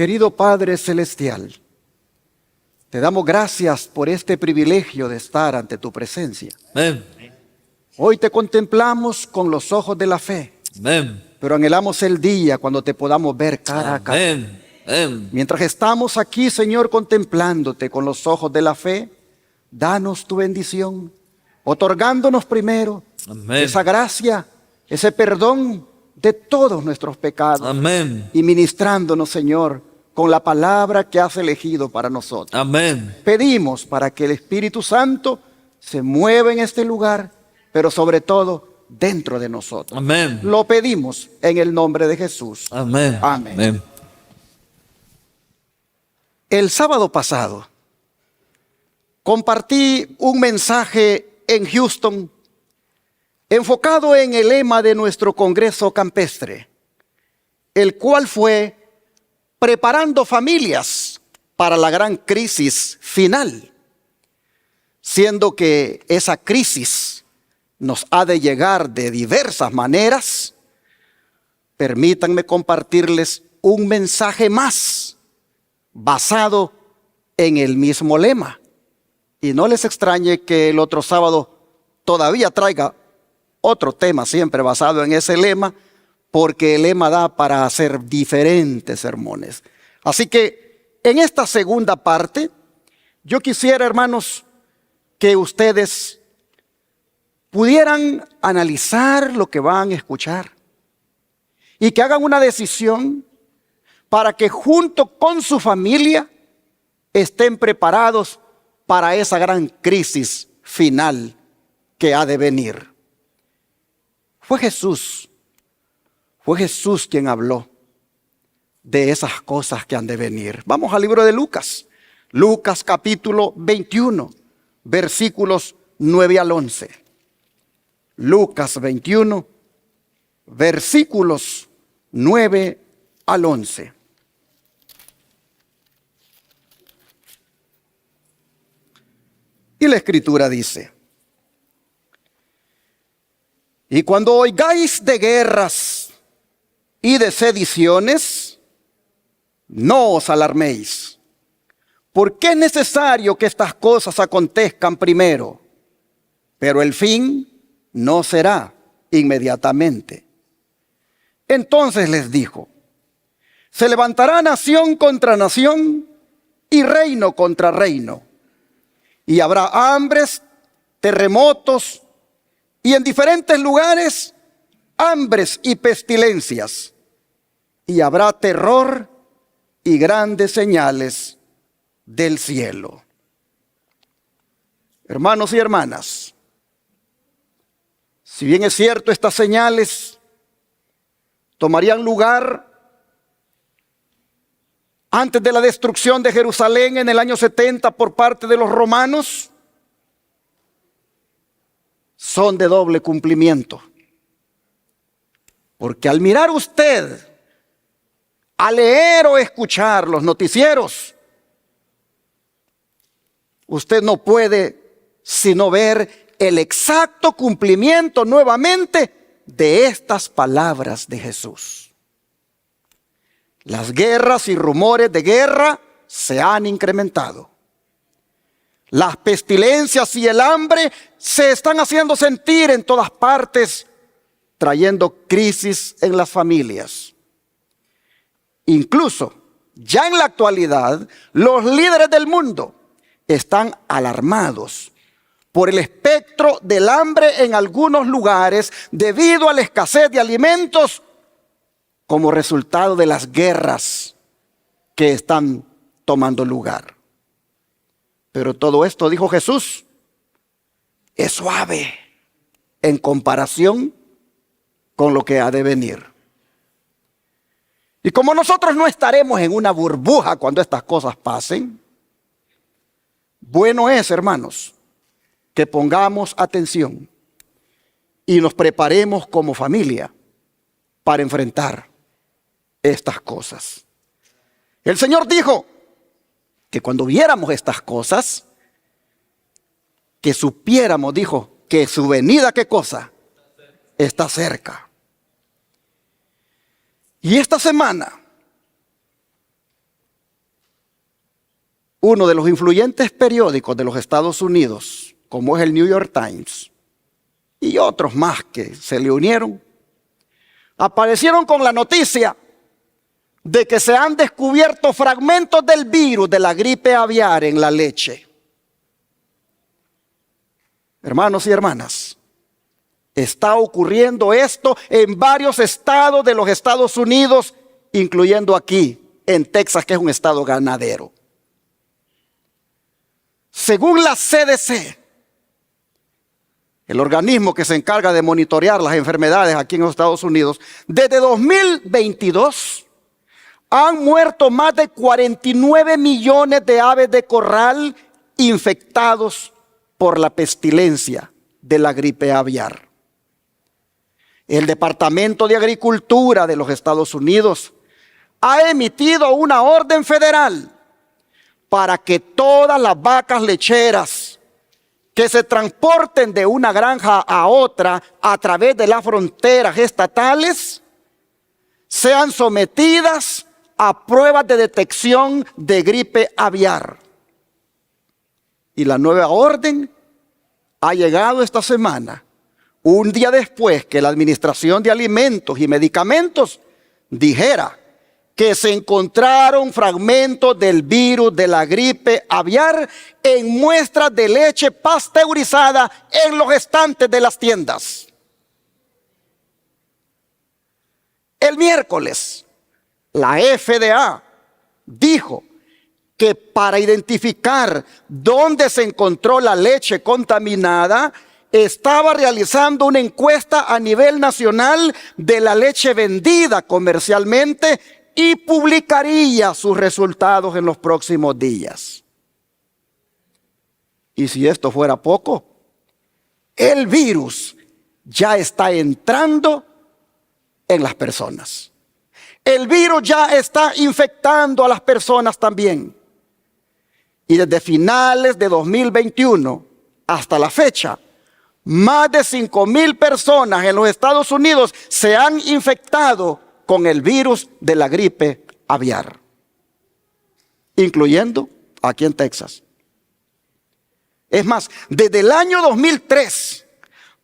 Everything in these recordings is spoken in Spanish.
Querido Padre Celestial, te damos gracias por este privilegio de estar ante tu presencia. Amén. Hoy te contemplamos con los ojos de la fe, Amén. pero anhelamos el día cuando te podamos ver cara a cara. Amén. Amén. Mientras estamos aquí, Señor, contemplándote con los ojos de la fe, danos tu bendición, otorgándonos primero Amén. esa gracia, ese perdón de todos nuestros pecados. Amén. Y ministrándonos, Señor, con la palabra que has elegido para nosotros. Amén. Pedimos para que el Espíritu Santo se mueva en este lugar, pero sobre todo dentro de nosotros. Amén. Lo pedimos en el nombre de Jesús. Amén. Amén. Amén. El sábado pasado compartí un mensaje en Houston enfocado en el lema de nuestro Congreso Campestre, el cual fue preparando familias para la gran crisis final, siendo que esa crisis nos ha de llegar de diversas maneras. Permítanme compartirles un mensaje más basado en el mismo lema. Y no les extrañe que el otro sábado todavía traiga otro tema siempre basado en ese lema, porque el lema da para hacer diferentes sermones. Así que en esta segunda parte, yo quisiera, hermanos, que ustedes pudieran analizar lo que van a escuchar y que hagan una decisión para que junto con su familia estén preparados para esa gran crisis final que ha de venir. Fue Jesús quien habló de esas cosas que han de venir. Vamos al libro de Lucas. Lucas capítulo 21, versículos 9 al 11. Lucas 21, versículos 9 al 11. Y la Escritura dice: y cuando oigáis de guerras y de sediciones, no os alarméis, porque es necesario que estas cosas acontezcan primero, pero el fin no será inmediatamente. Entonces les dijo: se levantará nación contra nación y reino contra reino, y habrá hambres, terremotos, y en diferentes lugares hambres y pestilencias, y habrá terror y grandes señales del cielo. Hermanos y hermanas, si bien es cierto, estas señales tomarían lugar antes de la destrucción de Jerusalén en el año 70 por parte de los romanos, son de doble cumplimiento. Porque al mirar usted, a leer o escuchar los noticieros, usted no puede sino ver el exacto cumplimiento nuevamente de estas palabras de Jesús. Las guerras y rumores de guerra se han incrementado. Las pestilencias y el hambre se están haciendo sentir en todas partes, trayendo crisis en las familias. Incluso, ya en la actualidad, los líderes del mundo están alarmados por el espectro del hambre en algunos lugares debido a la escasez de alimentos como resultado de las guerras que están tomando lugar. Pero todo esto, dijo Jesús, es suave en comparación con lo que ha de venir. Y como nosotros no estaremos en una burbuja cuando estas cosas pasen, bueno es, hermanos, que pongamos atención y nos preparemos como familia para enfrentar estas cosas. El Señor dijo que cuando viéramos estas cosas, que supiéramos, dijo, que su venida, ¿qué cosa? Está cerca. Y esta semana uno de los influyentes periódicos de los Estados Unidos, como es el New York Times, y otros más que se le unieron, aparecieron con la noticia de que se han descubierto fragmentos del virus de la gripe aviar en la leche. Hermanos y hermanas, está ocurriendo esto en varios estados de los Estados Unidos, incluyendo aquí, en Texas, que es un estado ganadero. Según la CDC, el organismo que se encarga de monitorear las enfermedades aquí en los Estados Unidos, desde 2022 han muerto más de 49 millones de aves de corral infectados por la pestilencia de la gripe aviar. El Departamento de Agricultura de los Estados Unidos ha emitido una orden federal para que todas las vacas lecheras que se transporten de una granja a otra a través de las fronteras estatales sean sometidas a pruebas de detección de gripe aviar. Y la nueva orden ha llegado esta semana, un día después que la Administración de Alimentos y Medicamentos dijera que se encontraron fragmentos del virus de la gripe aviar en muestras de leche pasteurizada en los estantes de las tiendas. El miércoles, la FDA dijo que para identificar dónde se encontró la leche contaminada, estaba realizando una encuesta a nivel nacional de la leche vendida comercialmente y publicaría sus resultados en los próximos días. Y si esto fuera poco, el virus ya está entrando en las personas. El virus ya está infectando a las personas también. Y desde finales de 2021 hasta la fecha, más de 5,000 personas en los Estados Unidos se han infectado con el virus de la gripe aviar, incluyendo aquí en Texas. Es más, desde el año 2003,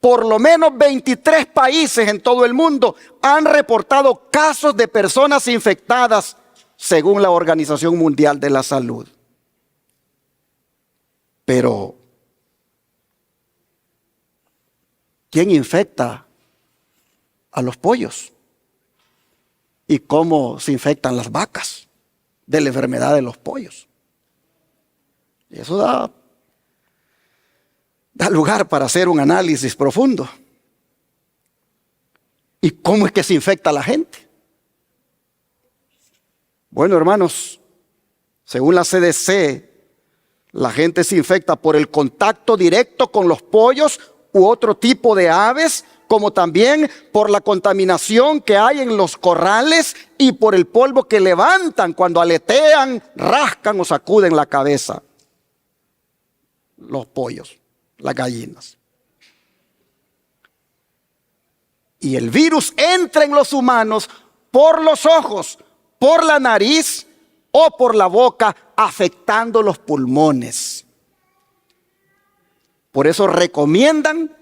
por lo menos 23 países en todo el mundo han reportado casos de personas infectadas, según la Organización Mundial de la Salud. Pero, ¿quién infecta a los pollos? ¿Y cómo se infectan las vacas de la enfermedad de los pollos? Y eso da lugar para hacer un análisis profundo. ¿Y cómo es que se infecta la gente? Bueno, hermanos, según la CDC, la gente se infecta por el contacto directo con los pollos u otro tipo de aves, como también por la contaminación que hay en los corrales y por el polvo que levantan cuando aletean, rascan o sacuden la cabeza los pollos, las gallinas. Y el virus entra en los humanos por los ojos, por la nariz o por la boca, afectando los pulmones. Por eso recomiendan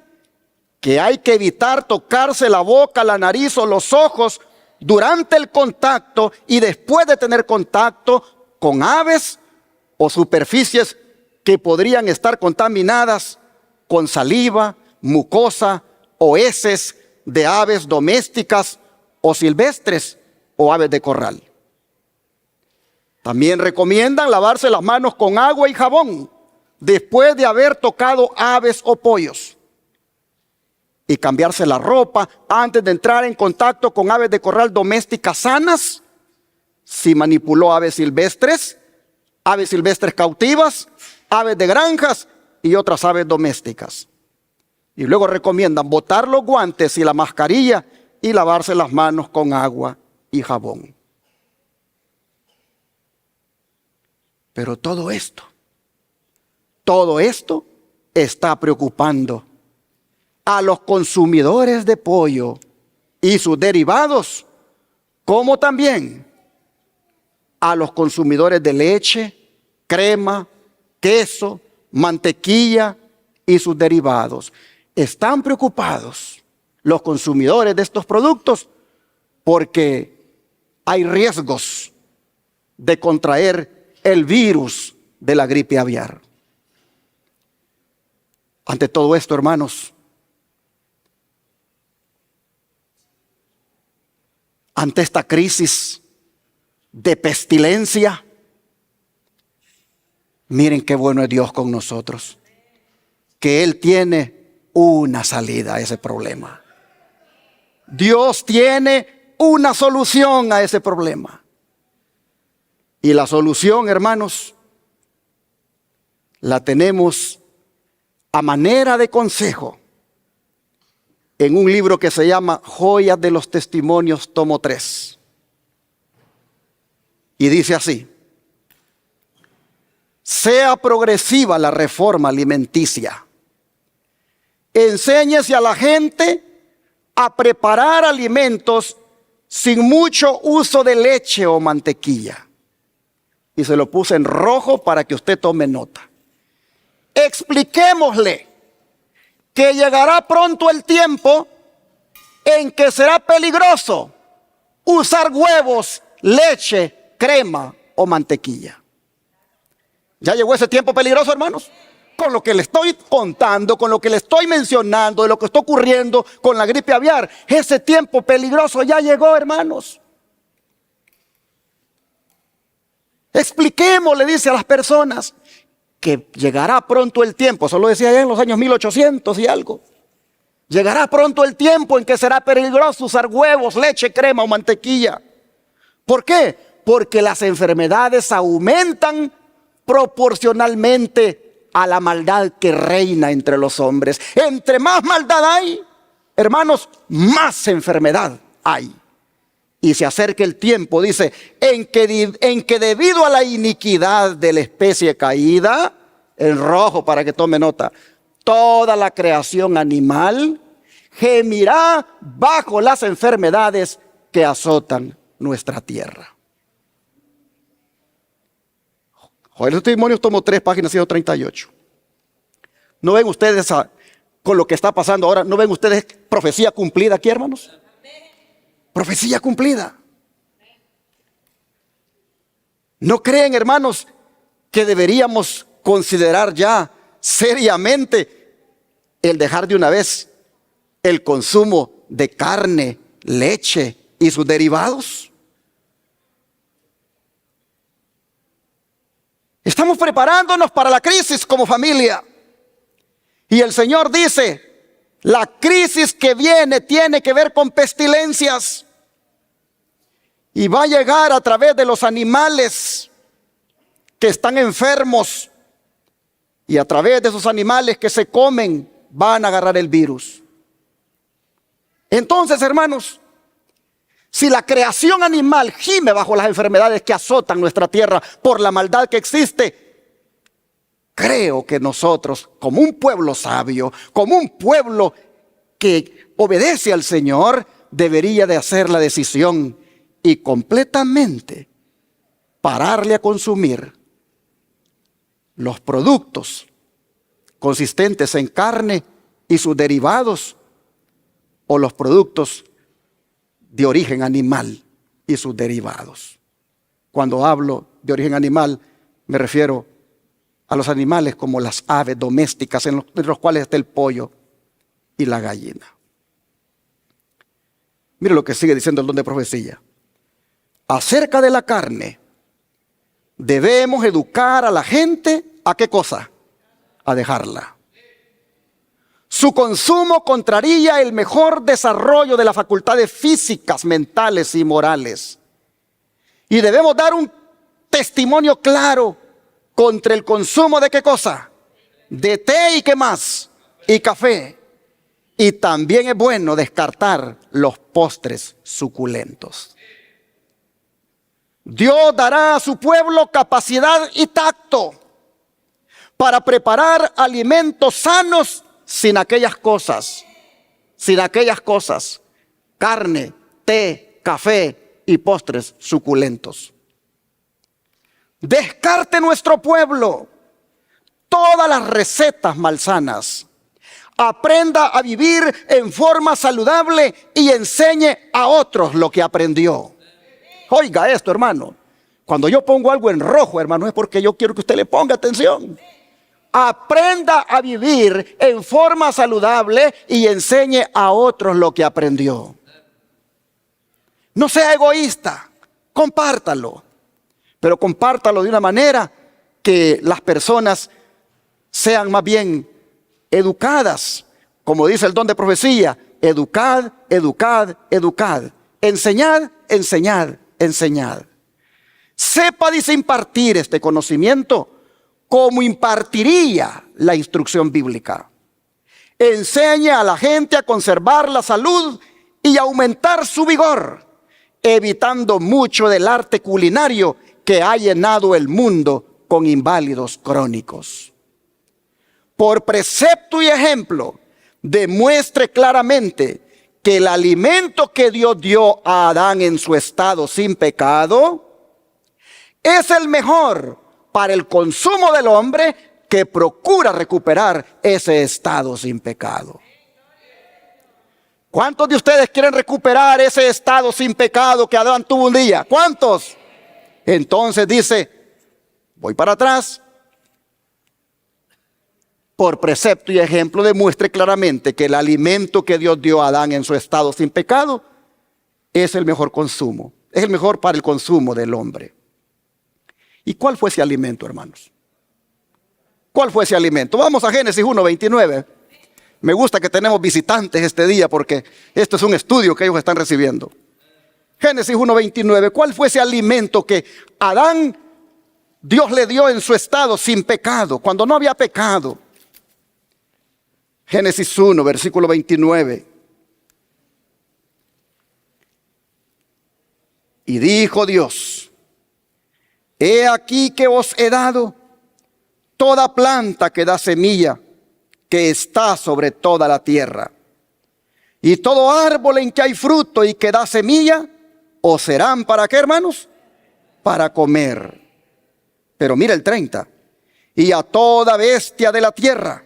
que hay que evitar tocarse la boca, la nariz o los ojos durante el contacto y después de tener contacto con aves o superficies que podrían estar contaminadas con saliva, mucosa o heces de aves domésticas o silvestres o aves de corral. También recomiendan lavarse las manos con agua y jabón después de haber tocado aves o pollos. Y cambiarse la ropa antes de entrar en contacto con aves de corral domésticas sanas, si manipuló aves silvestres cautivas, aves de granjas y otras aves domésticas. Y luego recomiendan botar los guantes y la mascarilla y lavarse las manos con agua y jabón. Pero todo esto está preocupando a los consumidores de pollo y sus derivados, como también a los consumidores de leche crema, queso, mantequilla y sus derivados. Están preocupados los consumidores de estos productos porque hay riesgos de contraer el virus de la gripe aviar. Ante todo esto, hermanos, ante esta crisis de pestilencia, miren qué bueno es Dios con nosotros, que Él tiene una salida a ese problema. Dios tiene una solución a ese problema. Y la solución, hermanos, la tenemos a manera de consejo en un libro que se llama Joyas de los Testimonios, tomo 3. Y dice así: sea progresiva la reforma alimenticia. Enséñese a la gente a preparar alimentos sin mucho uso de leche o mantequilla. Y se lo puse en rojo para que usted tome nota. Expliquémosle que llegará pronto el tiempo en que será peligroso usar huevos, leche, crema o mantequilla. ¿Ya llegó ese tiempo peligroso, hermanos? Con lo que le estoy contando, con lo que le estoy mencionando, de lo que está ocurriendo con la gripe aviar, ese tiempo peligroso ya llegó, hermanos. Expliquemos, le dice a las personas, que llegará pronto el tiempo, eso lo decía ya en los años 1800 y algo. Llegará pronto el tiempo en que será peligroso usar huevos, leche, crema o mantequilla. ¿Por qué? Porque las enfermedades aumentan proporcionalmente a la maldad que reina entre los hombres. Entre más maldad hay, hermanos, más enfermedad hay. Y se acerca el tiempo, dice, en que debido a la iniquidad de la especie caída, en rojo para que tome nota, toda la creación animal gemirá bajo las enfermedades que azotan nuestra tierra. Joder, los testimonios tomo 3, página 138. ¿No ven ustedes con lo que está pasando ahora? ¿No ven ustedes profecía cumplida aquí, hermanos? Profecía cumplida. ¿No creen, hermanos, que deberíamos considerar ya seriamente el dejar de una vez el consumo de carne, leche y sus derivados? Estamos preparándonos para la crisis como familia. Y el Señor dice, la crisis que viene tiene que ver con pestilencias. Y va a llegar a través de los animales que están enfermos. Y a través de esos animales que se comen, van a agarrar el virus. Entonces, hermanos, si la creación animal gime bajo las enfermedades que azotan nuestra tierra por la maldad que existe, creo que nosotros, como un pueblo sabio, como un pueblo que obedece al Señor, debería de hacer la decisión y completamente pararle a consumir los productos consistentes en carne y sus derivados, o los productos de origen animal y sus derivados. Cuando hablo de origen animal, me refiero a los animales como las aves domésticas, en los cuales está el pollo y la gallina. Mire lo que sigue diciendo el don de profecía. Acerca de la carne, debemos educar a la gente, ¿a qué cosa? A dejarla. Su consumo contraría el mejor desarrollo de las facultades físicas, mentales y morales. Y debemos dar un testimonio claro contra el consumo de ¿qué cosa? De té y ¿qué más? Y café. Y también es bueno descartar los postres suculentos. Dios dará a su pueblo capacidad y tacto para preparar alimentos sanos sin aquellas cosas, carne, té, café y postres suculentos. descarte nuestro pueblo todas las recetas malsanas, aprenda a vivir en forma saludable y enseñe a otros lo que aprendió. Oiga esto, hermano. Cuando yo pongo algo en rojo, hermano, es porque yo quiero que usted le ponga atención. Aprenda a vivir en forma saludable y enseñe a otros lo que aprendió. No sea egoísta, compártalo. Pero compártalo de una manera que las personas sean más bien educadas. Como dice el don de profecía, educad, educad, educad. Enseñad, enseñad, enseñad. Sepa, dice, impartir este conocimiento como impartiría la instrucción bíblica. Enseñe a la gente a conservar la salud y aumentar su vigor, evitando mucho del arte culinario que ha llenado el mundo con inválidos crónicos. Por precepto y ejemplo, demuestre claramente que el alimento que Dios dio a Adán en su estado sin pecado es el mejor para el consumo del hombre que procura recuperar ese estado sin pecado. ¿Cuántos de ustedes quieren recuperar ese estado sin pecado que Adán tuvo un día? ¿Cuántos? Entonces dice, voy para atrás. Por precepto y ejemplo demuestre claramente que el alimento que Dios dio a Adán en su estado sin pecado es el mejor consumo, es el mejor para el consumo del hombre. ¿Y cuál fue ese alimento, hermanos? ¿Cuál fue ese alimento? Vamos a Génesis 1:29. Me gusta que tenemos visitantes este día porque esto es un estudio que ellos están recibiendo. Génesis 1:29. ¿Cuál fue ese alimento que Adán, Dios le dio en su estado sin pecado, cuando no había pecado? Génesis 1, versículo 29. Y dijo Dios: he aquí que os he dado toda planta que da semilla, que está sobre toda la tierra, y todo árbol en que hay fruto y que da semilla, os serán ¿para qué, hermanos? Para comer. Pero mira el 30. Y a toda bestia de la tierra,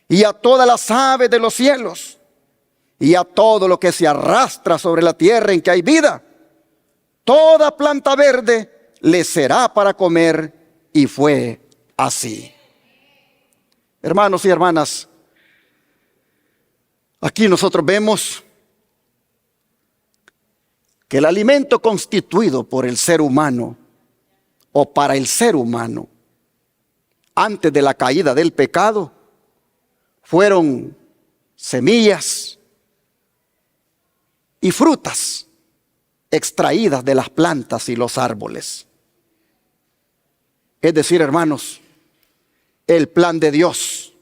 y a todas las aves de los cielos, y a todo lo que se arrastra sobre la tierra en que hay vida, toda planta verde le será para comer. Y fue así. Hermanos y hermanas, aquí nosotros vemos que el alimento constituido por el ser humano o para el ser humano antes de la caída del pecado fueron semillas y frutas extraídas de las plantas y los árboles. Es decir, hermanos, el plan de Dios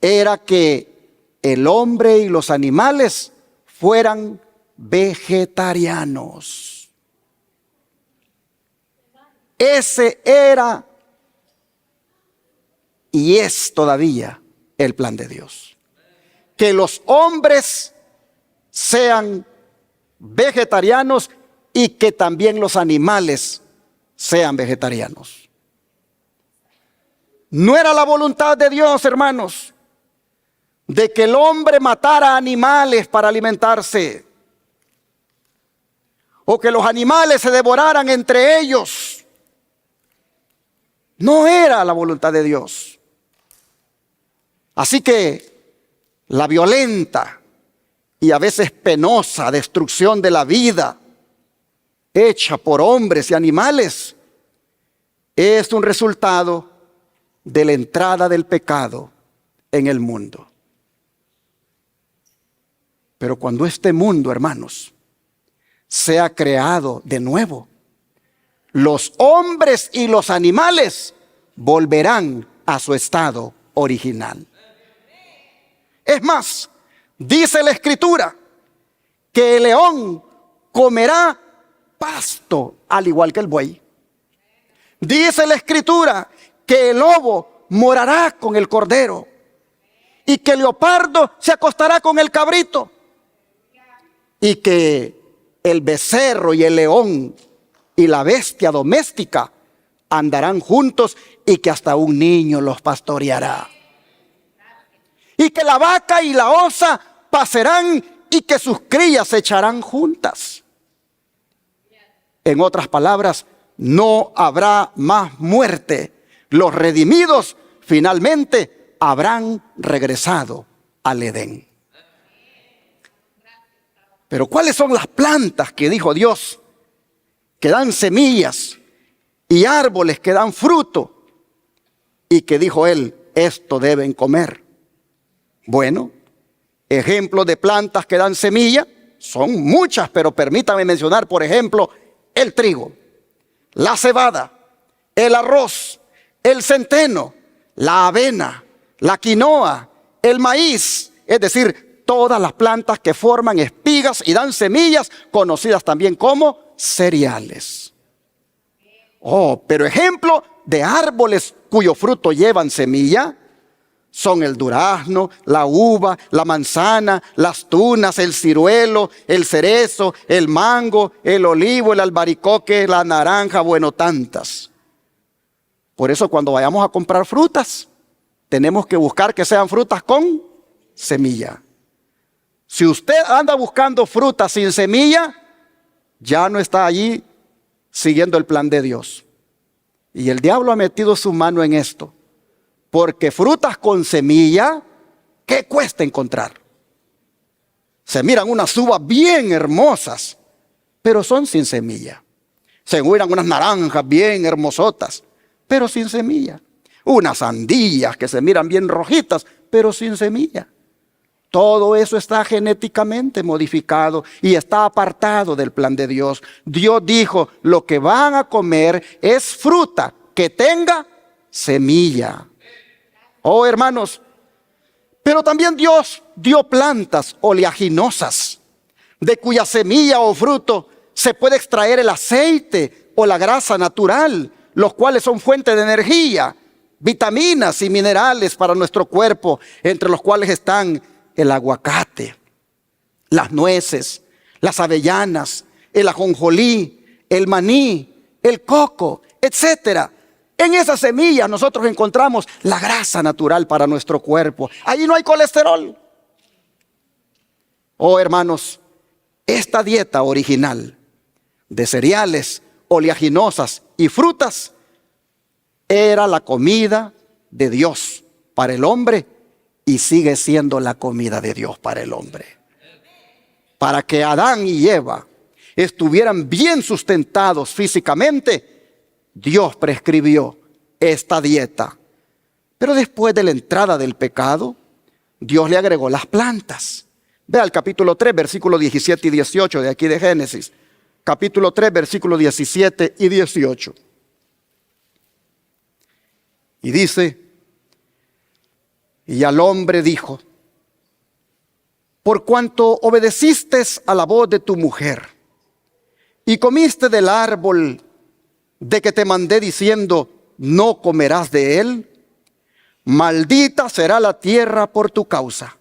era que el hombre y los animales fueran vegetarianos. Ese era y es todavía el plan de Dios. Que los hombres sean vegetarianos y que también los animales sean vegetarianos. No era la voluntad de Dios, hermanos, de que el hombre matara animales para alimentarse, o que los animales se devoraran entre ellos. No era la voluntad de Dios. Así que la violenta y a veces penosa destrucción de la vida hecha por hombres y animales es un resultado de la entrada del pecado en el mundo. Pero cuando este mundo, hermanos, sea creado de nuevo, los hombres y los animales volverán a su estado original. Es más, dice la Escritura que el león comerá pasto al igual que el buey. Dice la Escritura que el lobo morará con el cordero y que el leopardo se acostará con el cabrito, y que el becerro y el león y la bestia doméstica andarán juntos y que hasta un niño los pastoreará. Y que la vaca y la osa pasarán y que sus crías se echarán juntas. En otras palabras, no habrá más muerte. Los redimidos finalmente habrán regresado al Edén. Pero ¿cuáles son las plantas que dijo Dios que dan semillas y árboles que dan fruto y que dijo Él, esto deben comer? Bueno, ejemplos de plantas que dan semilla son muchas, pero permítame mencionar, por ejemplo, el trigo, la cebada, el arroz, el centeno, la avena, la quinoa, el maíz, es decir, todas las plantas que forman espigas y dan semillas, conocidas también como cereales. Oh, pero ejemplo de árboles cuyo fruto llevan semilla son el durazno, la uva, la manzana, las tunas, el ciruelo, el cerezo, el mango, el olivo, el albaricoque, la naranja, bueno, tantas. Por eso cuando vayamos a comprar frutas, tenemos que buscar que sean frutas con semilla. Si usted anda buscando frutas sin semilla, ya no está allí siguiendo el plan de Dios. Y el diablo ha metido su mano en esto. Porque frutas con semilla, ¿qué cuesta encontrar? Se miran unas uvas bien hermosas, pero son sin semilla. Se miran unas naranjas bien hermosotas, pero sin semilla. Unas sandías que se miran bien rojitas, pero sin semilla. Todo eso está genéticamente modificado y está apartado del plan de Dios. Dios dijo, lo que van a comer es fruta que tenga semilla. Oh, hermanos, pero también Dios dio plantas oleaginosas, de cuya semilla o fruto se puede extraer el aceite o la grasa natural, los cuales son fuente de energía, vitaminas y minerales para nuestro cuerpo, entre los cuales están el aguacate, las nueces, las avellanas, el ajonjolí, el maní, el coco, etcétera. En esas semillas nosotros encontramos la grasa natural para nuestro cuerpo. Ahí no hay colesterol. Oh, hermanos, esta dieta original de cereales, oleaginosas y frutas era la comida de Dios para el hombre y sigue siendo la comida de Dios para el hombre. Para que Adán y Eva estuvieran bien sustentados físicamente, Dios prescribió esta dieta. Pero después de la entrada del pecado, Dios le agregó las plantas. Vea el capítulo 3, versículos 17 y 18 de aquí de Génesis. Capítulo 3, versículos 17 y 18. Y dice, y al hombre dijo, por cuanto obedeciste a la voz de tu mujer y comiste del árbol de que te mandé diciendo, no comerás de él, maldita será la tierra por tu causa.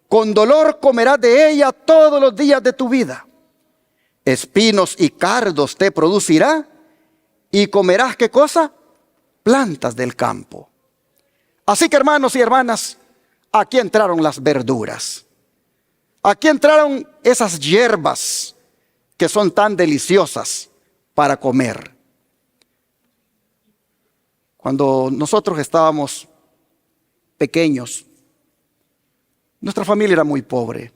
Con dolor comerás de ella todos los días de tu vida. Espinos y cardos te producirá y comerás, ¿qué cosa? Plantas del campo. Así que, hermanos y hermanas, aquí entraron las verduras. Aquí entraron esas hierbas que son tan deliciosas para comer. Cuando nosotros estábamos pequeños, nuestra familia era muy pobre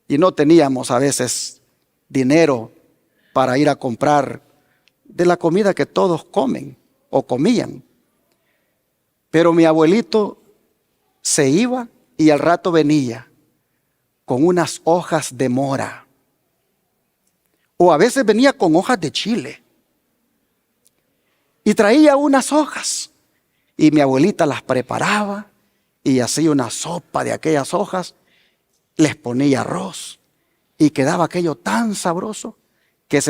y no teníamos a veces dinero para ir a comprar de la comida que todos comen o comían. Pero mi abuelito se iba y al rato venía con unas hojas de mora. O a veces venía con hojas de chile. Y traía unas hojas. Y mi abuelita las preparaba y hacía una sopa de aquellas hojas. Les ponía arroz. Y quedaba aquello tan sabroso que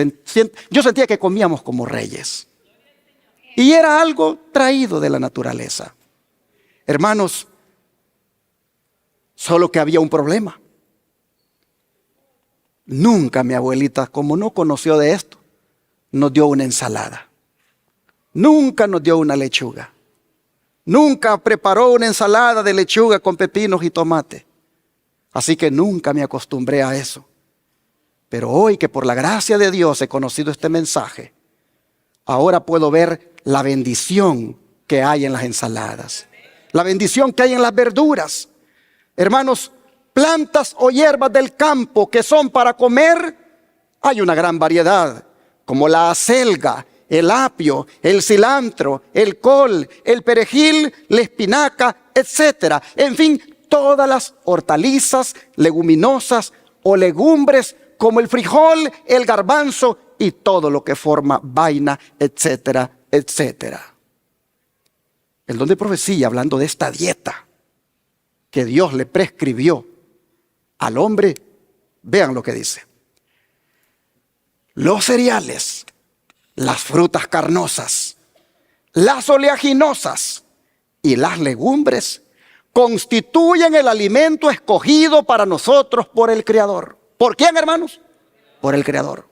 yo sentía que comíamos como reyes. Y era algo traído de la naturaleza. Hermanos, solo que había un problema. Nunca mi abuelita, como no conoció de esto, nos dio una ensalada. Nunca nos dio una lechuga. Nunca preparó una ensalada de lechuga con pepinos y tomate. Así que nunca me acostumbré a eso. Pero hoy que por la gracia de Dios he conocido este mensaje, ahora puedo ver la bendición que hay en las ensaladas. La bendición que hay en las verduras. Hermanos, plantas o hierbas del campo que son para comer, hay una gran variedad, como la acelga, el apio, el cilantro, el col, el perejil, la espinaca, etcétera. En fin, todas las hortalizas, leguminosas o legumbres como el frijol, el garbanzo y todo lo que forma vaina, etcétera, etcétera. El don de profecía, hablando de esta dieta que Dios le prescribió al hombre, vean lo que dice. Los cereales, las frutas carnosas, las oleaginosas y las legumbres constituyen el alimento escogido para nosotros por el Creador. ¿Por quién, hermanos? Por el Creador.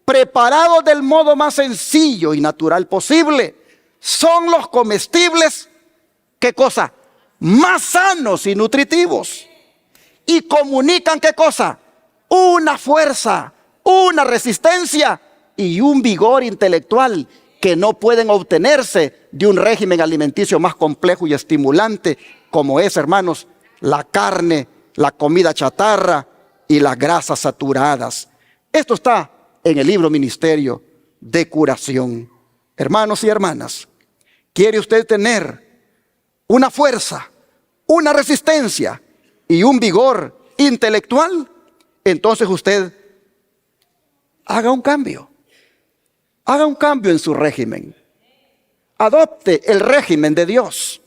Preparados del modo más sencillo y natural posible, son los comestibles, ¿qué cosa? Más sanos y nutritivos. Y comunican, ¿qué cosa? Una fuerza, una resistencia y un vigor intelectual que no pueden obtenerse de un régimen alimenticio más complejo y estimulante como es, hermanos, la carne, la comida chatarra y las grasas saturadas. Esto está en el libro Ministerio de Curación. Hermanos y hermanas, ¿quiere usted tener una fuerza, una resistencia y un vigor intelectual? Entonces usted haga un cambio. Haga un cambio en su régimen. Adopte el régimen de Dios.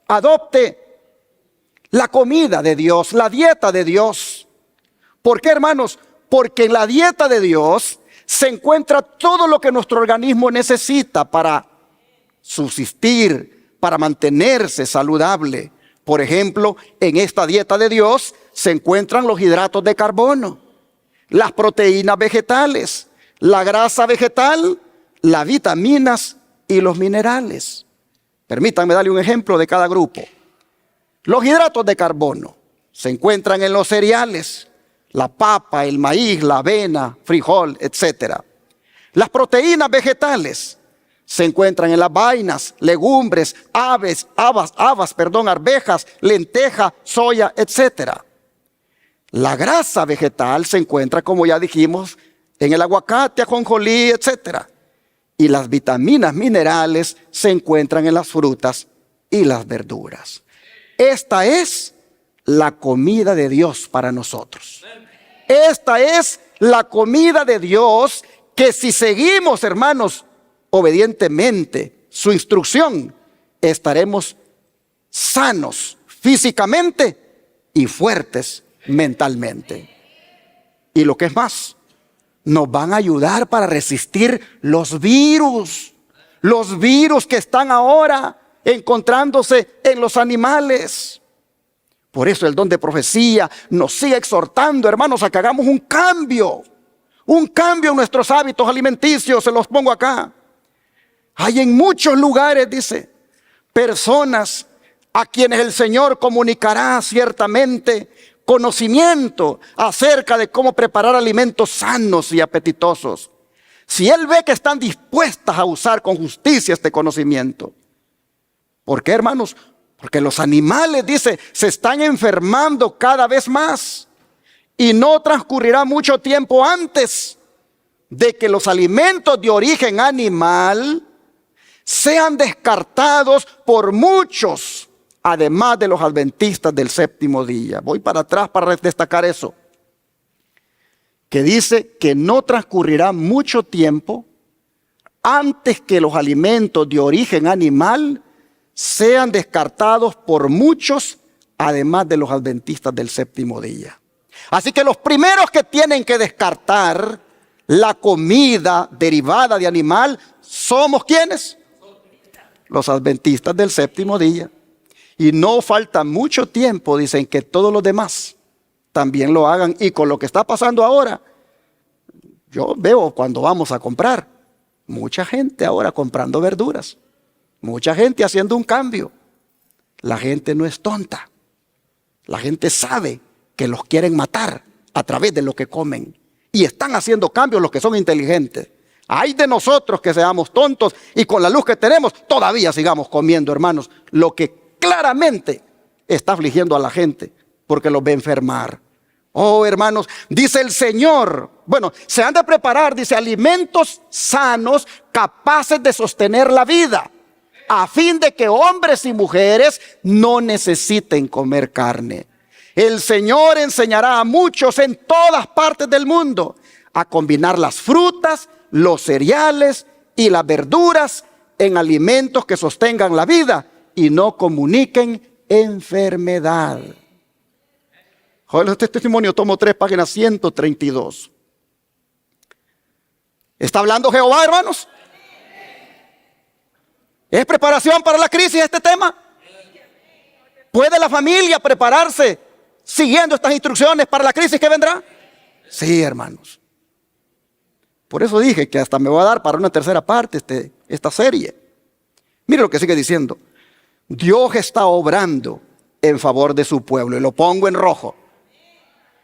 Adopte la comida de Dios, la dieta de Dios. ¿Por qué, hermanos? Porque en la dieta de Dios se encuentra todo lo que nuestro organismo necesita para subsistir, para mantenerse saludable. Por ejemplo, en esta dieta de Dios se encuentran los hidratos de carbono, las proteínas vegetales, la grasa vegetal, las vitaminas y los minerales. Permítanme darle un ejemplo de cada grupo. Los hidratos de carbono se encuentran en los cereales, la papa, el maíz, la avena, frijol, etc. Las proteínas vegetales se encuentran en las vainas, legumbres, arvejas, lentejas, soya, etc. La grasa vegetal se encuentra, como ya dijimos, en el aguacate, ajonjolí, etc. Y las vitaminas minerales se encuentran en las frutas y las verduras. Esta es la comida de Dios para nosotros. Esta es la comida de Dios que si seguimos, hermanos, obedientemente su instrucción, estaremos sanos físicamente y fuertes mentalmente. Y lo que es más, nos van a ayudar para resistir los virus que están ahora encontrándose en los animales. Por eso el don de profecía nos sigue exhortando, hermanos, a que hagamos un cambio en nuestros hábitos alimenticios. Se los pongo acá. Hay en muchos lugares, dice, personas a quienes el Señor comunicará ciertamente conocimiento acerca de cómo preparar alimentos sanos y apetitosos. Si Él ve que están dispuestas a usar con justicia este conocimiento. ¿Por qué, hermanos? Porque los animales, dice, se están enfermando cada vez más. Y no transcurrirá mucho tiempo antes de que los alimentos de origen animal sean descartados por muchos, además de los adventistas del séptimo día. Voy para atrás para destacar eso. Que dice que no transcurrirá mucho tiempo antes que los alimentos de origen animal sean descartados por muchos, además de los adventistas del séptimo día. Así que los primeros que tienen que descartar la comida derivada de animal somos ¿quiénes? Los adventistas del séptimo día. Y no falta mucho tiempo, dicen, que todos los demás también lo hagan. Y con lo que está pasando ahora, yo veo cuando vamos a comprar, Mucha gente ahora comprando verduras. Mucha gente haciendo un cambio. La gente no es tonta. La gente sabe que los quieren matar a través de lo que comen. Y están haciendo cambios los que son inteligentes. Ay de nosotros que seamos tontos y con la luz que tenemos todavía sigamos comiendo, hermanos, lo que claramente está afligiendo a la gente porque los ve enfermar. Oh, hermanos, dice el Señor, bueno, se han de preparar, dice, alimentos sanos capaces de sostener la vida, a fin de que hombres y mujeres no necesiten comer carne. El Señor enseñará a muchos en todas partes del mundo a combinar las frutas, los cereales y las verduras en alimentos que sostengan la vida y no comuniquen enfermedad. Joder, este testimonio, tomo 3, página 132. ¿Está hablando Jehová, hermanos? ¿Es preparación para la crisis este tema? ¿Puede la familia prepararse siguiendo estas instrucciones para la crisis que vendrá? Sí, hermanos. Por eso dije que hasta me voy a dar para una tercera parte esta serie. Mire lo que sigue diciendo. Dios está obrando en favor de su pueblo, y lo pongo en rojo.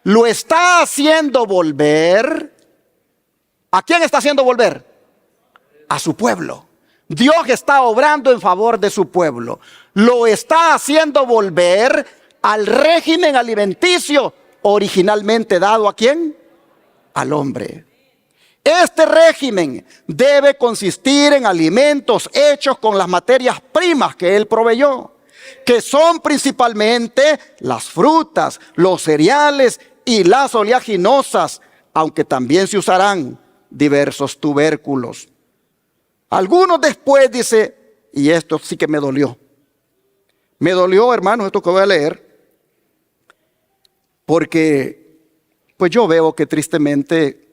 Lo está haciendo volver. ¿A quién está haciendo volver? A su pueblo. Dios está obrando en favor de su pueblo. Lo está haciendo volver al régimen alimenticio originalmente dado ¿a quién? Al hombre. Este régimen debe consistir en alimentos hechos con las materias primas que Él proveyó, que son principalmente las frutas, los cereales y las oleaginosas, aunque también se usarán diversos tubérculos. Algunos después dice, y esto sí que me dolió. Me dolió, hermanos, esto que voy a leer, porque pues yo veo que tristemente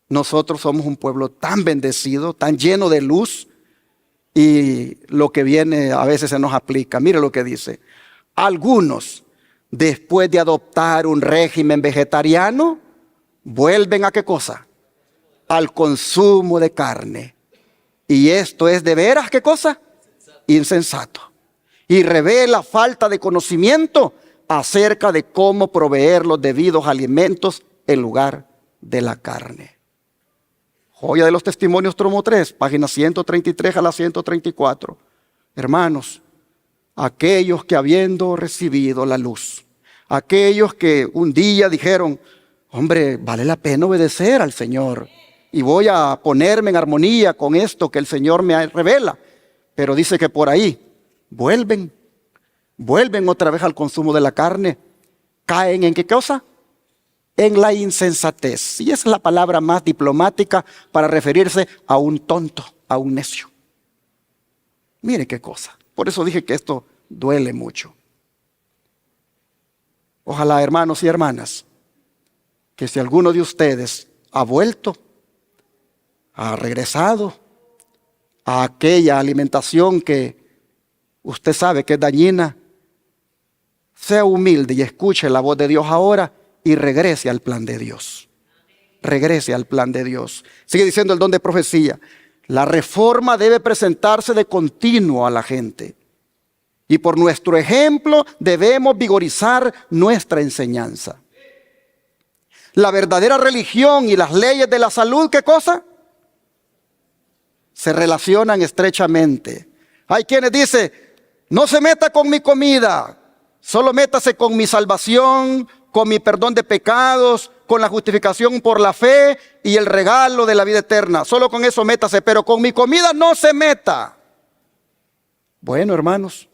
nosotros somos un pueblo tan bendecido, tan lleno de luz, y lo que viene a veces se nos aplica. Mire lo que dice. Algunos, después de adoptar un régimen vegetariano, vuelven ¿a qué cosa? Al consumo de carne. Y esto es de veras, ¿qué cosa? Insensato. Y revela falta de conocimiento acerca de cómo proveer los debidos alimentos en lugar de la carne. Joya de los Testimonios, tomo 3, páginas 133 a la 134. Hermanos, aquellos que habiendo recibido la luz, aquellos que un día dijeron, hombre, vale la pena obedecer al Señor y voy a ponerme en armonía con esto que el Señor me revela, pero dice que por ahí vuelven otra vez al consumo de la carne, caen ¿en qué cosa? En la insensatez. Y esa es la palabra más diplomática para referirse a un tonto, a un necio. Mire qué cosa. Por eso dije que esto duele mucho. Ojalá, hermanos y hermanas, que si alguno de ustedes ha vuelto, ha regresado a aquella alimentación que usted sabe que es dañina, sea humilde y escuche la voz de Dios ahora y regrese al plan de Dios. Regrese al plan de Dios. Sigue diciendo el don de profecía. La reforma debe presentarse de continuo a la gente. Y por nuestro ejemplo debemos vigorizar nuestra enseñanza. La verdadera religión y las leyes de la salud, ¿qué cosa? Se relacionan estrechamente. Hay quienes dicen, no se meta con mi comida, solo métase con mi salvación, con mi perdón de pecados, con la justificación por la fe y el regalo de la vida eterna. Solo con eso métase, pero con mi comida no se meta. Bueno, hermanos,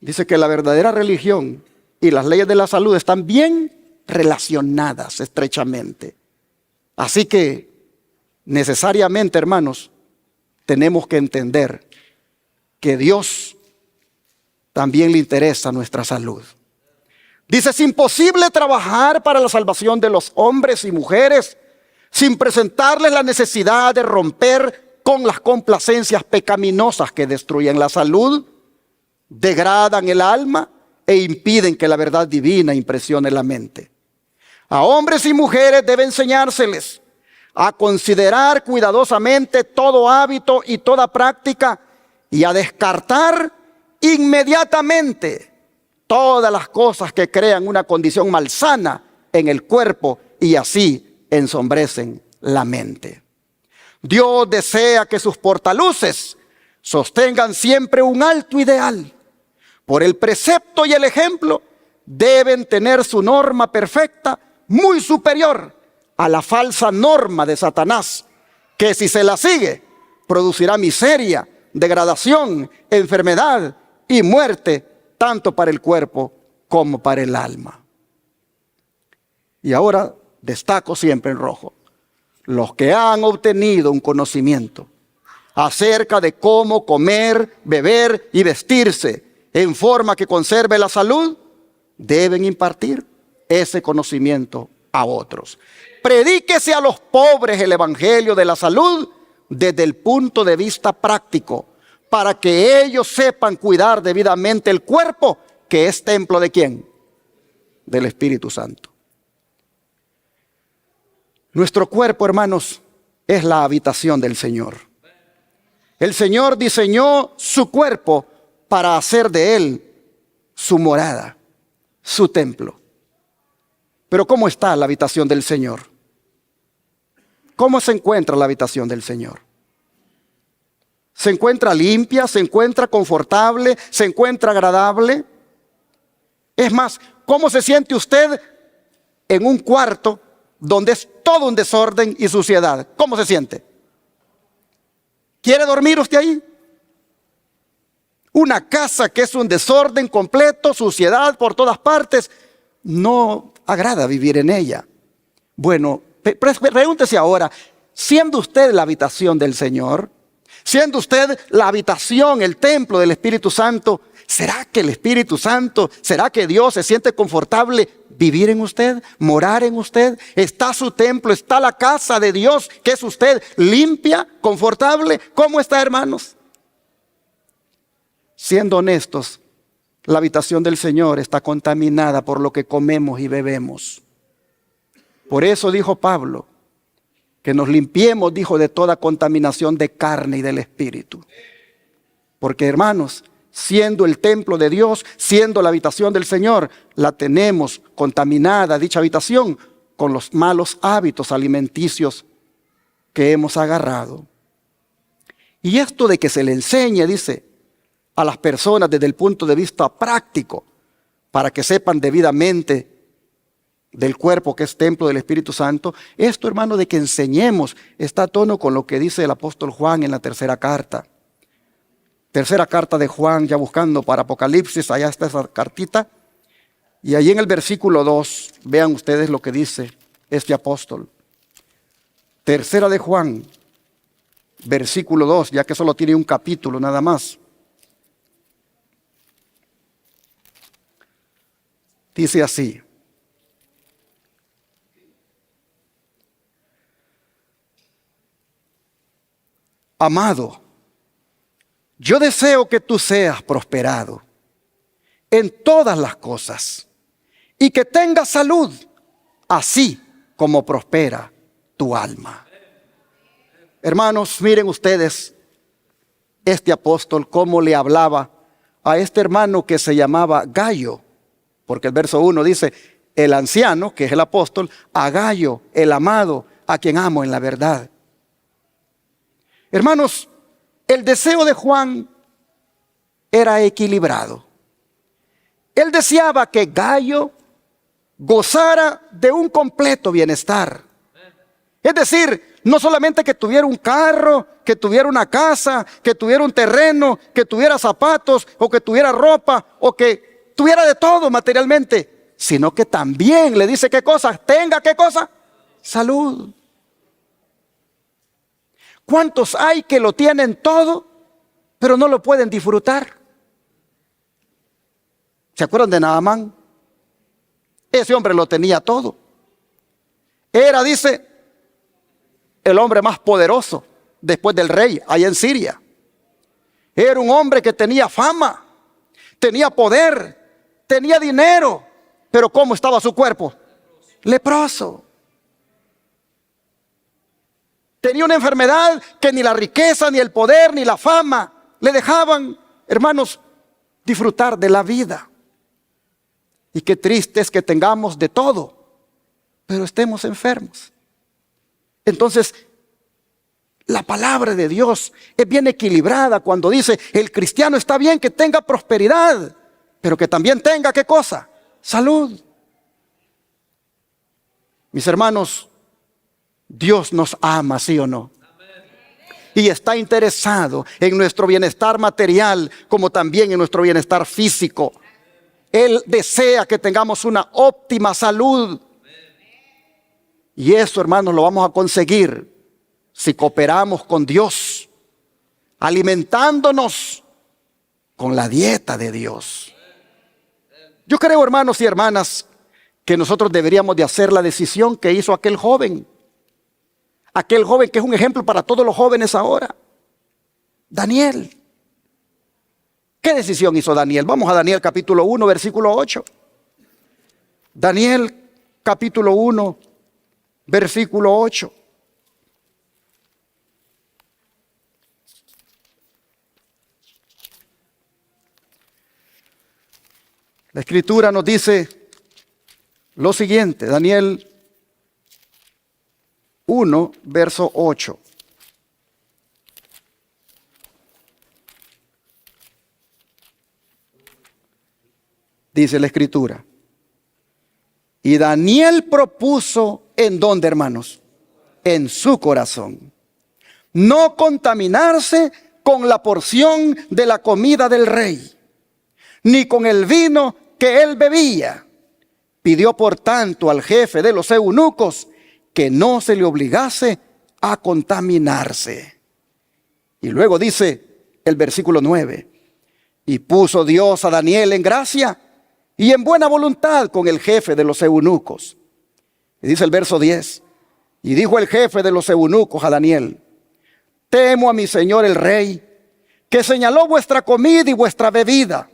dice que la verdadera religión y las leyes de la salud están bien relacionadas estrechamente. Así que necesariamente, hermanos, tenemos que entender que Dios también le interesa nuestra salud. Dice, es imposible trabajar para la salvación de los hombres y mujeres sin presentarles la necesidad de romper con las complacencias pecaminosas que destruyen la salud, degradan el alma e impiden que la verdad divina impresione la mente. A hombres y mujeres debe enseñárseles a considerar cuidadosamente todo hábito y toda práctica y a descartar inmediatamente todas las cosas que crean una condición malsana en el cuerpo y así ensombrecen la mente. Dios desea que sus portaluces sostengan siempre un alto ideal. Por el precepto y el ejemplo deben tener su norma perfecta muy superior a la falsa norma de Satanás, que si se la sigue producirá miseria, degradación, enfermedad y muerte, tanto para el cuerpo como para el alma. Y ahora destaco siempre en rojo: los que han obtenido un conocimiento acerca de cómo comer, beber y vestirse en forma que conserve la salud, deben impartir ese conocimiento a otros. Predíquese a los pobres el evangelio de la salud desde el punto de vista práctico, para que ellos sepan cuidar debidamente el cuerpo, que es templo ¿de quién? Del Espíritu Santo. Nuestro cuerpo, hermanos, es la habitación del Señor. El Señor diseñó su cuerpo para hacer de él su morada, su templo. Pero ¿cómo está la habitación del Señor? ¿Cómo se encuentra la habitación del Señor? ¿Se encuentra limpia? ¿Se encuentra confortable? ¿Se encuentra agradable? Es más, ¿cómo se siente usted en un cuarto donde es todo un desorden y suciedad? ¿Cómo se siente? ¿Quiere dormir usted ahí? Una casa que es un desorden completo, suciedad por todas partes, no agrada vivir en ella. Bueno, pregúntese ahora, siendo usted la habitación del Señor, siendo usted la habitación, el templo del Espíritu Santo, ¿será que el Espíritu Santo, será que Dios se siente confortable vivir en usted, morar en usted? ¿Está su templo, está la casa de Dios, que es usted, limpia, confortable? ¿Cómo está, hermanos? Siendo honestos, la habitación del Señor está contaminada por lo que comemos y bebemos. Por eso dijo Pablo, que nos limpiemos, dijo, de toda contaminación de carne y del espíritu. Porque, hermanos, siendo el templo de Dios, siendo la habitación del Señor, la tenemos contaminada, dicha habitación, con los malos hábitos alimenticios que hemos agarrado. Y esto de que se le enseñe, dice, a las personas desde el punto de vista práctico, para que sepan debidamente del cuerpo que es templo del Espíritu Santo, esto, hermano, de que enseñemos, está a tono con lo que dice el apóstol Juan en la tercera carta. Tercera carta de Juan, ya buscando para Apocalipsis, allá está esa cartita. Y allí en el versículo 2, vean ustedes lo que dice este apóstol. Tercera de Juan, versículo 2, ya que solo tiene un capítulo nada más. Dice así: amado, yo deseo que tú seas prosperado en todas las cosas y que tengas salud, así como prospera tu alma. Hermanos, miren ustedes este apóstol cómo le hablaba a este hermano que se llamaba Gayo. Porque el verso 1 dice, el anciano, que es el apóstol, a Gayo, el amado, a quien amo en la verdad. Hermanos, el deseo de Juan era equilibrado. Él deseaba que Gayo gozara de un completo bienestar. Es decir, no solamente que tuviera un carro, que tuviera una casa, que tuviera un terreno, que tuviera zapatos, o que tuviera ropa, o que tuviera de todo materialmente, sino que también le dice qué cosa, tenga qué cosa, salud. ¿Cuántos hay que lo tienen todo, pero no lo pueden disfrutar? ¿Se acuerdan de Naamán? Ese hombre lo tenía todo. Era, dice, el hombre más poderoso después del rey allá en Siria. Era un hombre que tenía fama, tenía poder, tenía dinero, pero ¿cómo estaba su cuerpo? Leproso. Tenía una enfermedad que ni la riqueza, ni el poder, ni la fama le dejaban, hermanos, disfrutar de la vida. Y qué triste es que tengamos de todo, pero estemos enfermos. Entonces, la palabra de Dios es bien equilibrada cuando dice, el cristiano está bien que tenga prosperidad, pero que también tenga, ¿qué cosa? Salud. Mis hermanos, Dios nos ama, ¿sí o no? Y está interesado en nuestro bienestar material como también en nuestro bienestar físico. Él desea que tengamos una óptima salud. Y eso, hermanos, lo vamos a conseguir si cooperamos con Dios, alimentándonos con la dieta de Dios. Yo creo, hermanos y hermanas, que nosotros deberíamos de hacer la decisión que hizo aquel joven. Aquel joven que es un ejemplo para todos los jóvenes ahora. Daniel. ¿Qué decisión hizo Daniel? Vamos a Daniel capítulo 1, versículo 8. Daniel capítulo 1, versículo 8. La Escritura nos dice lo siguiente, Daniel 1, verso 8. Dice la Escritura. Y Daniel propuso, ¿en dónde, hermanos? En su corazón, no contaminarse con la porción de la comida del rey, ni con el vino que él bebía. Pidió por tanto al jefe de los eunucos que no se le obligase a contaminarse. Y luego dice el versículo 9, y puso Dios a Daniel en gracia y en buena voluntad con el jefe de los eunucos. Y dice el verso 10, y dijo el jefe de los eunucos a Daniel, temo a mi señor el rey, que señaló vuestra comida y vuestra bebida,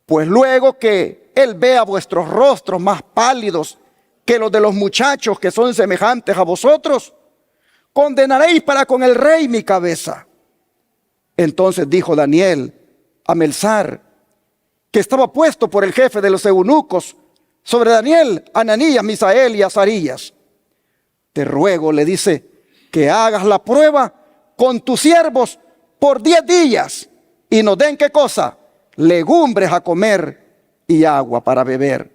pues luego que él vea vuestros rostros más pálidos que los de los muchachos que son semejantes a vosotros, condenaréis para con el rey mi cabeza. Entonces dijo Daniel a Melzar, que estaba puesto por el jefe de los eunucos, sobre Daniel, Ananías, Misael y Azarías, te ruego, le dice, que hagas la prueba con tus siervos por 10 días y nos den, ¿qué cosa? Legumbres a comer y agua para beber.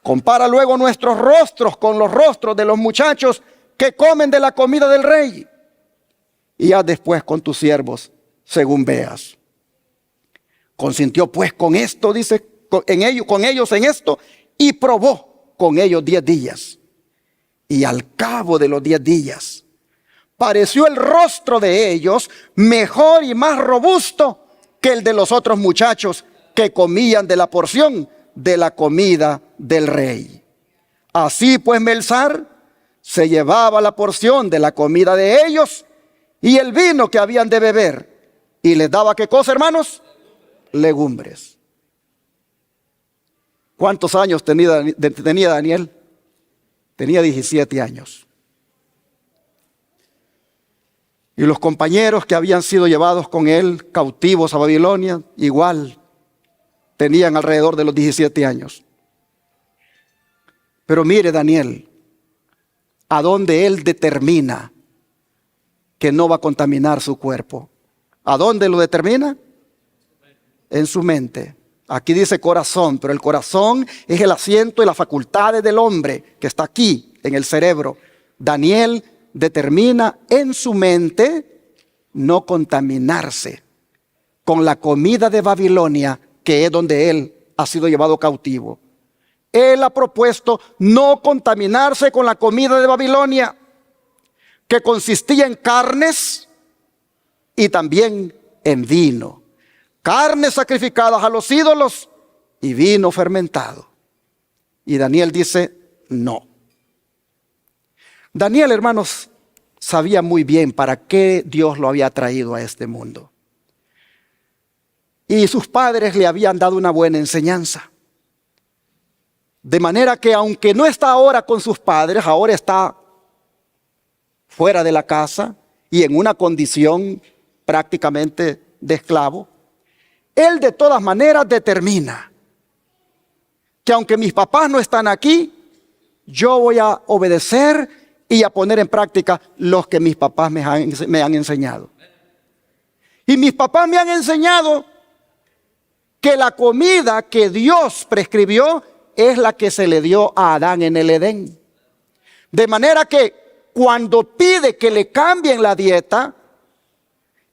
Compara luego nuestros rostros con los rostros de los muchachos que comen de la comida del rey, y haz después con tus siervos según veas. Consintió pues con esto, dice, con ellos en esto, y probó con ellos 10 días. Y al cabo de los 10 días, pareció el rostro de ellos mejor y más robusto que el de los otros muchachos que comían de la porción de la comida del rey. Así pues Melzar se llevaba la porción de la comida de ellos y el vino que habían de beber, y les daba, ¿qué cosa, hermanos? Legumbres. ¿Cuántos años tenía Daniel? Tenía 17 años. Y los compañeros que habían sido llevados con él cautivos a Babilonia, igual tenían alrededor de los 17 años. Pero mire Daniel, a dónde él determina que no va a contaminar su cuerpo. ¿A dónde lo determina? En su mente. Aquí dice corazón, pero el corazón es el asiento y las facultades del hombre que está aquí en el cerebro. Daniel determina en su mente no contaminarse con la comida de Babilonia, que es donde él ha sido llevado cautivo. Él ha propuesto no contaminarse con la comida de Babilonia, que consistía en carnes y también en vino. Carnes sacrificadas a los ídolos y vino fermentado. Y Daniel dice, no. Daniel, hermanos, sabía muy bien para qué Dios lo había traído a este mundo. Y sus padres le habían dado una buena enseñanza. De manera que aunque no está ahora con sus padres, ahora está fuera de la casa y en una condición prácticamente de esclavo, él de todas maneras determina que aunque mis papás no están aquí, yo voy a obedecer y a poner en práctica los que mis papás me han enseñado. Y mis papás me han enseñado que la comida que Dios prescribió es la que se le dio a Adán en el Edén. De manera que cuando pide que le cambien la dieta,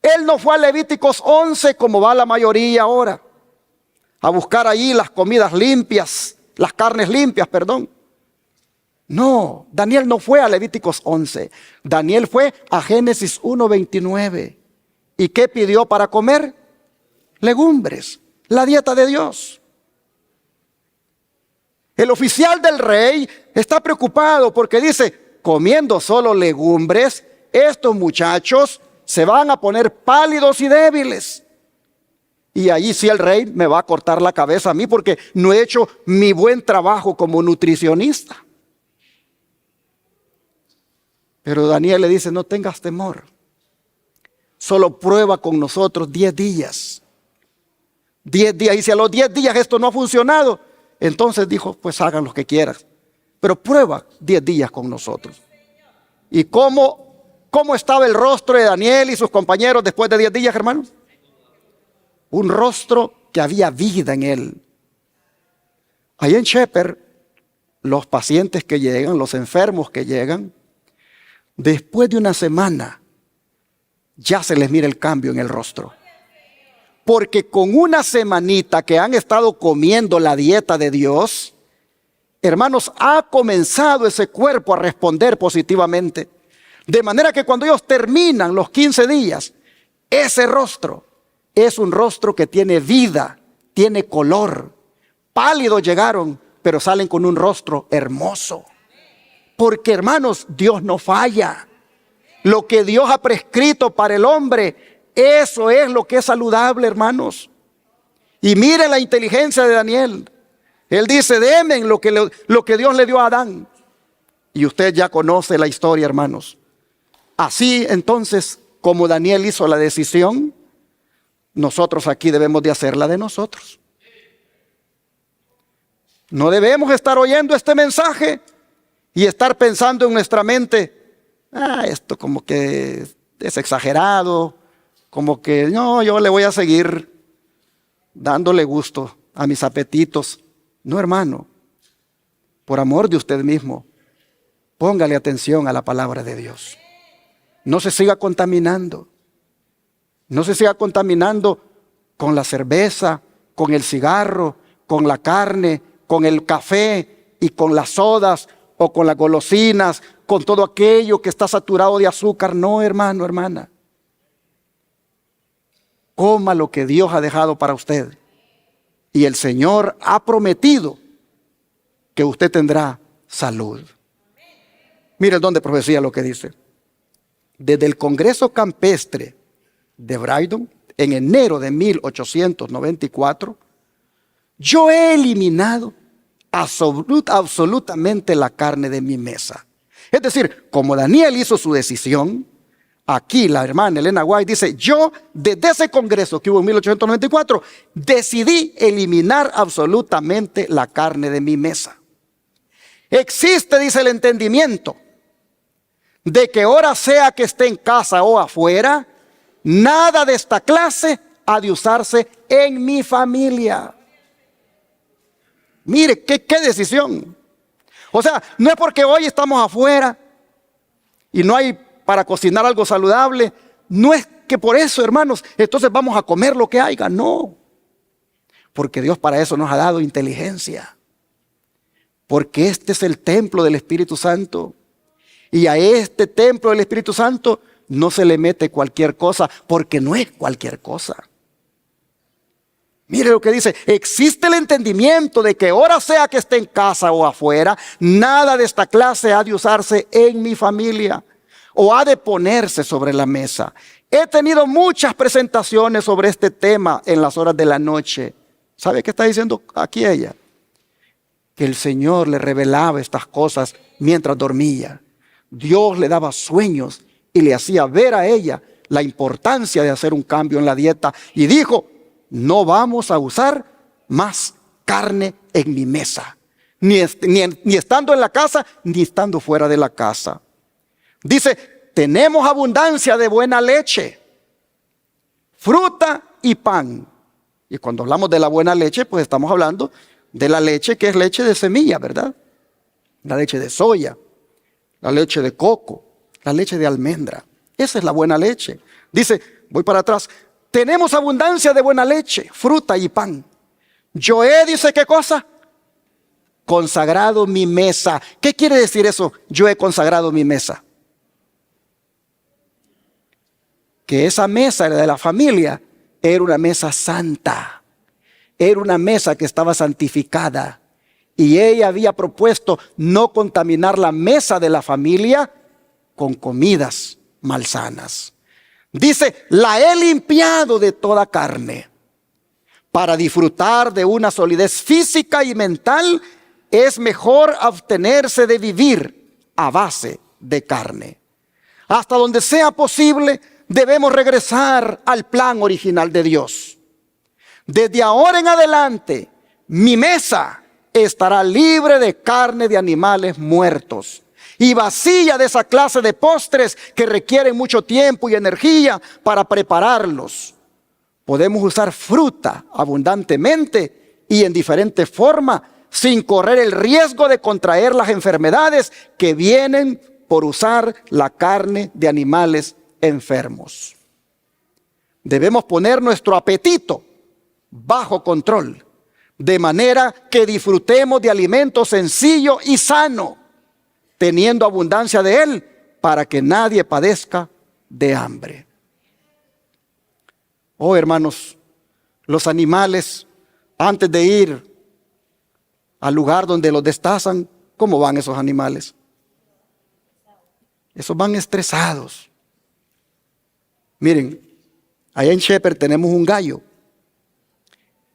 él no fue a Levíticos 11 como va la mayoría ahora, a buscar allí las comidas limpias, las carnes limpias, perdón. No, Daniel no fue a Levíticos 11. Daniel fue a Génesis 1:29. ¿Y qué pidió para comer? Legumbres, la dieta de Dios. El oficial del rey está preocupado porque dice, comiendo solo legumbres, estos muchachos se van a poner pálidos y débiles. Y allí sí el rey me va a cortar la cabeza a mí porque no he hecho mi buen trabajo como nutricionista. Pero Daniel le dice, no tengas temor. Solo prueba con nosotros 10 días. 10 días. Y si a los 10 días esto no ha funcionado, entonces dijo, pues hagan lo que quieran. Pero prueba 10 días con nosotros. ¿Y cómo estaba el rostro de Daniel y sus compañeros después de 10 días, hermanos? Un rostro que había vida en él. Ahí en Shepherd, los pacientes que llegan, los enfermos que llegan, después de una semana, ya se les mira el cambio en el rostro. Porque con una semanita que han estado comiendo la dieta de Dios, hermanos, ha comenzado ese cuerpo a responder positivamente. De manera que cuando ellos terminan los 15 días, ese rostro es un rostro que tiene vida, tiene color. Pálidos llegaron, pero salen con un rostro hermoso. Porque, hermanos, Dios no falla. Lo que Dios ha prescrito para el hombre, eso es lo que es saludable, hermanos. Y miren la inteligencia de Daniel. Él dice, denme lo que Dios le dio a Adán. Y usted ya conoce la historia, hermanos. Así entonces, como Daniel hizo la decisión, nosotros aquí debemos de hacerla de nosotros. No debemos estar oyendo este mensaje y estar pensando en nuestra mente, esto como que es exagerado, como que no, yo le voy a seguir dándole gusto a mis apetitos. No, hermano, por amor de usted mismo, póngale atención a la palabra de Dios. No se siga contaminando. No se siga contaminando con la cerveza, con el cigarro, con la carne, con el café y con las sodas o con las golosinas, con todo aquello que está saturado de azúcar. No, hermano, hermana. Coma lo que Dios ha dejado para usted. Y el Señor ha prometido que usted tendrá salud. Mire el don de profecía lo que dice. Desde el Congreso Campestre de Brydon, en enero de 1894, yo he eliminado absolutamente la carne de mi mesa. Es decir, como Daniel hizo su decisión, aquí la hermana Elena White dice, yo desde ese congreso que hubo en 1894, decidí eliminar absolutamente la carne de mi mesa. Existe, dice el entendimiento, de que hora sea que esté en casa o afuera, nada de esta clase ha de usarse en mi familia. Mire, qué decisión. O sea, no es porque hoy estamos afuera y no hay para cocinar algo saludable, no es que por eso, hermanos, entonces vamos a comer lo que haya. No, porque Dios para eso nos ha dado inteligencia. Porque este es el templo del Espíritu Santo. Y a este templo del Espíritu Santo no se le mete cualquier cosa, porque no es cualquier cosa. Mire lo que dice, existe el entendimiento de que hora sea que esté en casa o afuera, nada de esta clase ha de usarse en mi familia o ha de ponerse sobre la mesa. He tenido muchas presentaciones sobre este tema en las horas de la noche. ¿Sabe qué está diciendo aquí ella? Que el Señor le revelaba estas cosas mientras dormía. Dios le daba sueños y le hacía ver a ella la importancia de hacer un cambio en la dieta. Y dijo, no vamos a usar más carne en mi mesa. Ni estando en la casa, ni estando fuera de la casa. Dice, tenemos abundancia de buena leche, fruta y pan. Y cuando hablamos de la buena leche, pues estamos hablando de la leche que es leche de semilla, ¿verdad? La leche de soya, la leche de coco, la leche de almendra. Esa es la buena leche. Dice, voy para atrás, tenemos abundancia de buena leche, fruta y pan. Yo he, dice, ¿qué cosa? Consagrado mi mesa. ¿Qué quiere decir eso? Yo he consagrado mi mesa. Que esa mesa de la familia era una mesa santa. Era una mesa que estaba santificada. Y ella había propuesto no contaminar la mesa de la familia con comidas malsanas. Dice, la he limpiado de toda carne. Para disfrutar de una solidez física y mental, es mejor abstenerse de vivir a base de carne. Hasta donde sea posible, debemos regresar al plan original de Dios. Desde ahora en adelante, mi mesa estará libre de carne de animales muertos y vacía de esa clase de postres que requieren mucho tiempo y energía para prepararlos. Podemos usar fruta abundantemente y en diferentes formas sin correr el riesgo de contraer las enfermedades que vienen por usar la carne de animales enfermos. Debemos poner nuestro apetito bajo control, de manera que disfrutemos de alimento sencillo y sano, teniendo abundancia de él, para que nadie padezca de hambre. Oh, hermanos, los animales, antes de ir al lugar donde los destazan, ¿cómo van esos animales? Esos van estresados. Miren, allá en Shepherd tenemos un gallo.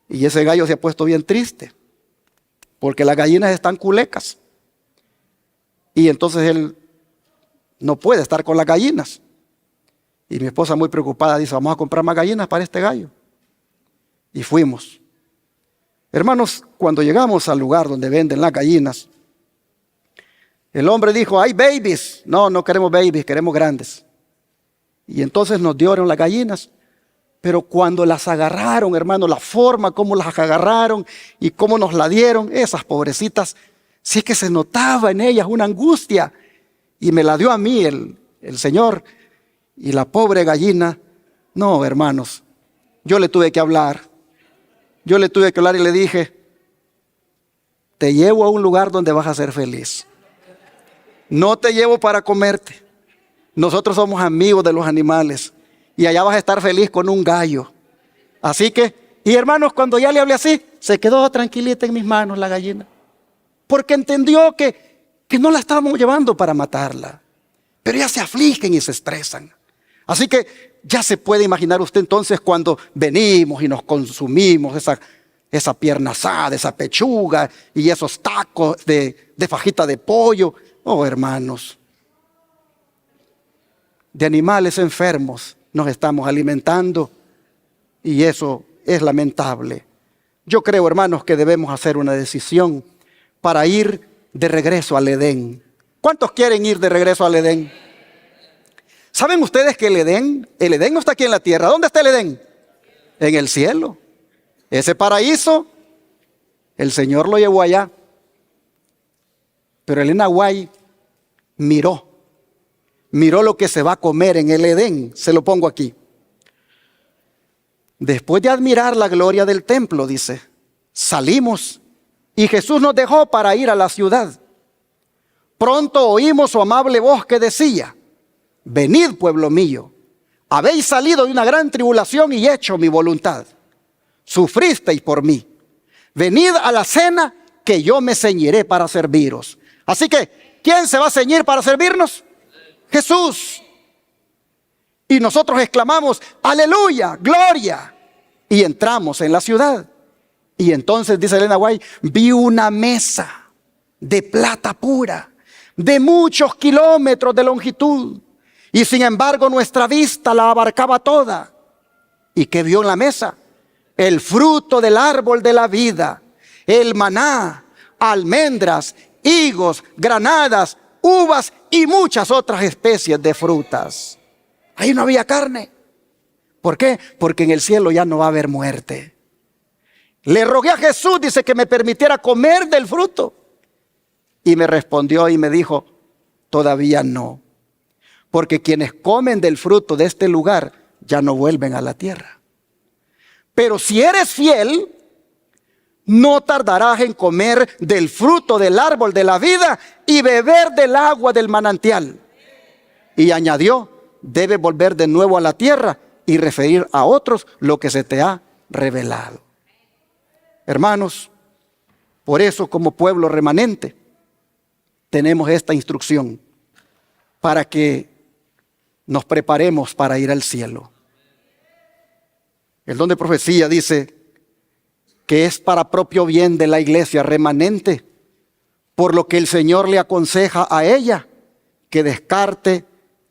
Y ese gallo se ha puesto bien triste, porque las gallinas están culecas. Y entonces él no puede estar con las gallinas. Y mi esposa, muy preocupada, dice, vamos a comprar más gallinas para este gallo. Y fuimos. Hermanos, cuando llegamos al lugar donde venden las gallinas, el hombre dijo, hay babies. No, no queremos babies, queremos grandes. Y entonces nos dieron las gallinas. Pero cuando las agarraron, hermano, la forma como las agarraron y cómo nos la dieron, esas pobrecitas, sí que se notaba en ellas una angustia. Y me la dio a mí el Señor. Y la pobre gallina, no, hermanos, yo le tuve que hablar. Yo le tuve que hablar y le dije, te llevo a un lugar donde vas a ser feliz. No te llevo para comerte. Nosotros somos amigos de los animales. Y allá vas a estar feliz con un gallo. Así que, y hermanos, cuando ya le hablé así, se quedó tranquilita en mis manos la gallina. Porque entendió que no la estábamos llevando para matarla. Pero ya se afligen y se estresan. Así que ya se puede imaginar usted entonces cuando venimos y nos consumimos esa pierna asada, esa pechuga y esos tacos de fajita de pollo. Oh, hermanos, de animales enfermos nos estamos alimentando y eso es lamentable. Yo creo, hermanos, que debemos hacer una decisión para ir de regreso al Edén. ¿Cuántos quieren ir de regreso al Edén? ¿Saben ustedes que el Edén no está aquí en la tierra? ¿Dónde está el Edén? En el cielo. Ese paraíso, el Señor lo llevó allá. Pero Elena White miró lo que se va a comer en el Edén. Se lo pongo aquí. Después de admirar la gloria del templo, dice, salimos y Jesús nos dejó para ir a la ciudad. Pronto oímos su amable voz que decía, venid, pueblo mío, habéis salido de una gran tribulación y hecho mi voluntad. Sufristeis por mí. Venid a la cena que yo me ceñiré para serviros. Así que, ¿quién se va a ceñir para servirnos? Jesús. Y nosotros exclamamos, aleluya, gloria. Y entramos en la ciudad. Y entonces, dice Elena White, vi una mesa de plata pura, de muchos kilómetros de longitud, y sin embargo nuestra vista la abarcaba toda. ¿Y qué vio en la mesa? El fruto del árbol de la vida, el maná, almendras, higos, granadas, uvas y muchas otras especies de frutas. Ahí no había carne. ¿Por qué? Porque en el cielo ya no va a haber muerte. Le rogué a Jesús, dice, que me permitiera comer del fruto. Y me respondió y me dijo, todavía no. Porque quienes comen del fruto de este lugar ya no vuelven a la tierra. Pero si eres fiel, no tardarás en comer del fruto del árbol de la vida y beber del agua del manantial. Y añadió, debes volver de nuevo a la tierra y referir a otros lo que se te ha revelado. Hermanos, por eso como pueblo remanente tenemos esta instrucción para que nos preparemos para ir al cielo. El don de profecía dice que es para propio bien de la iglesia remanente, por lo que el Señor le aconseja a ella que descarte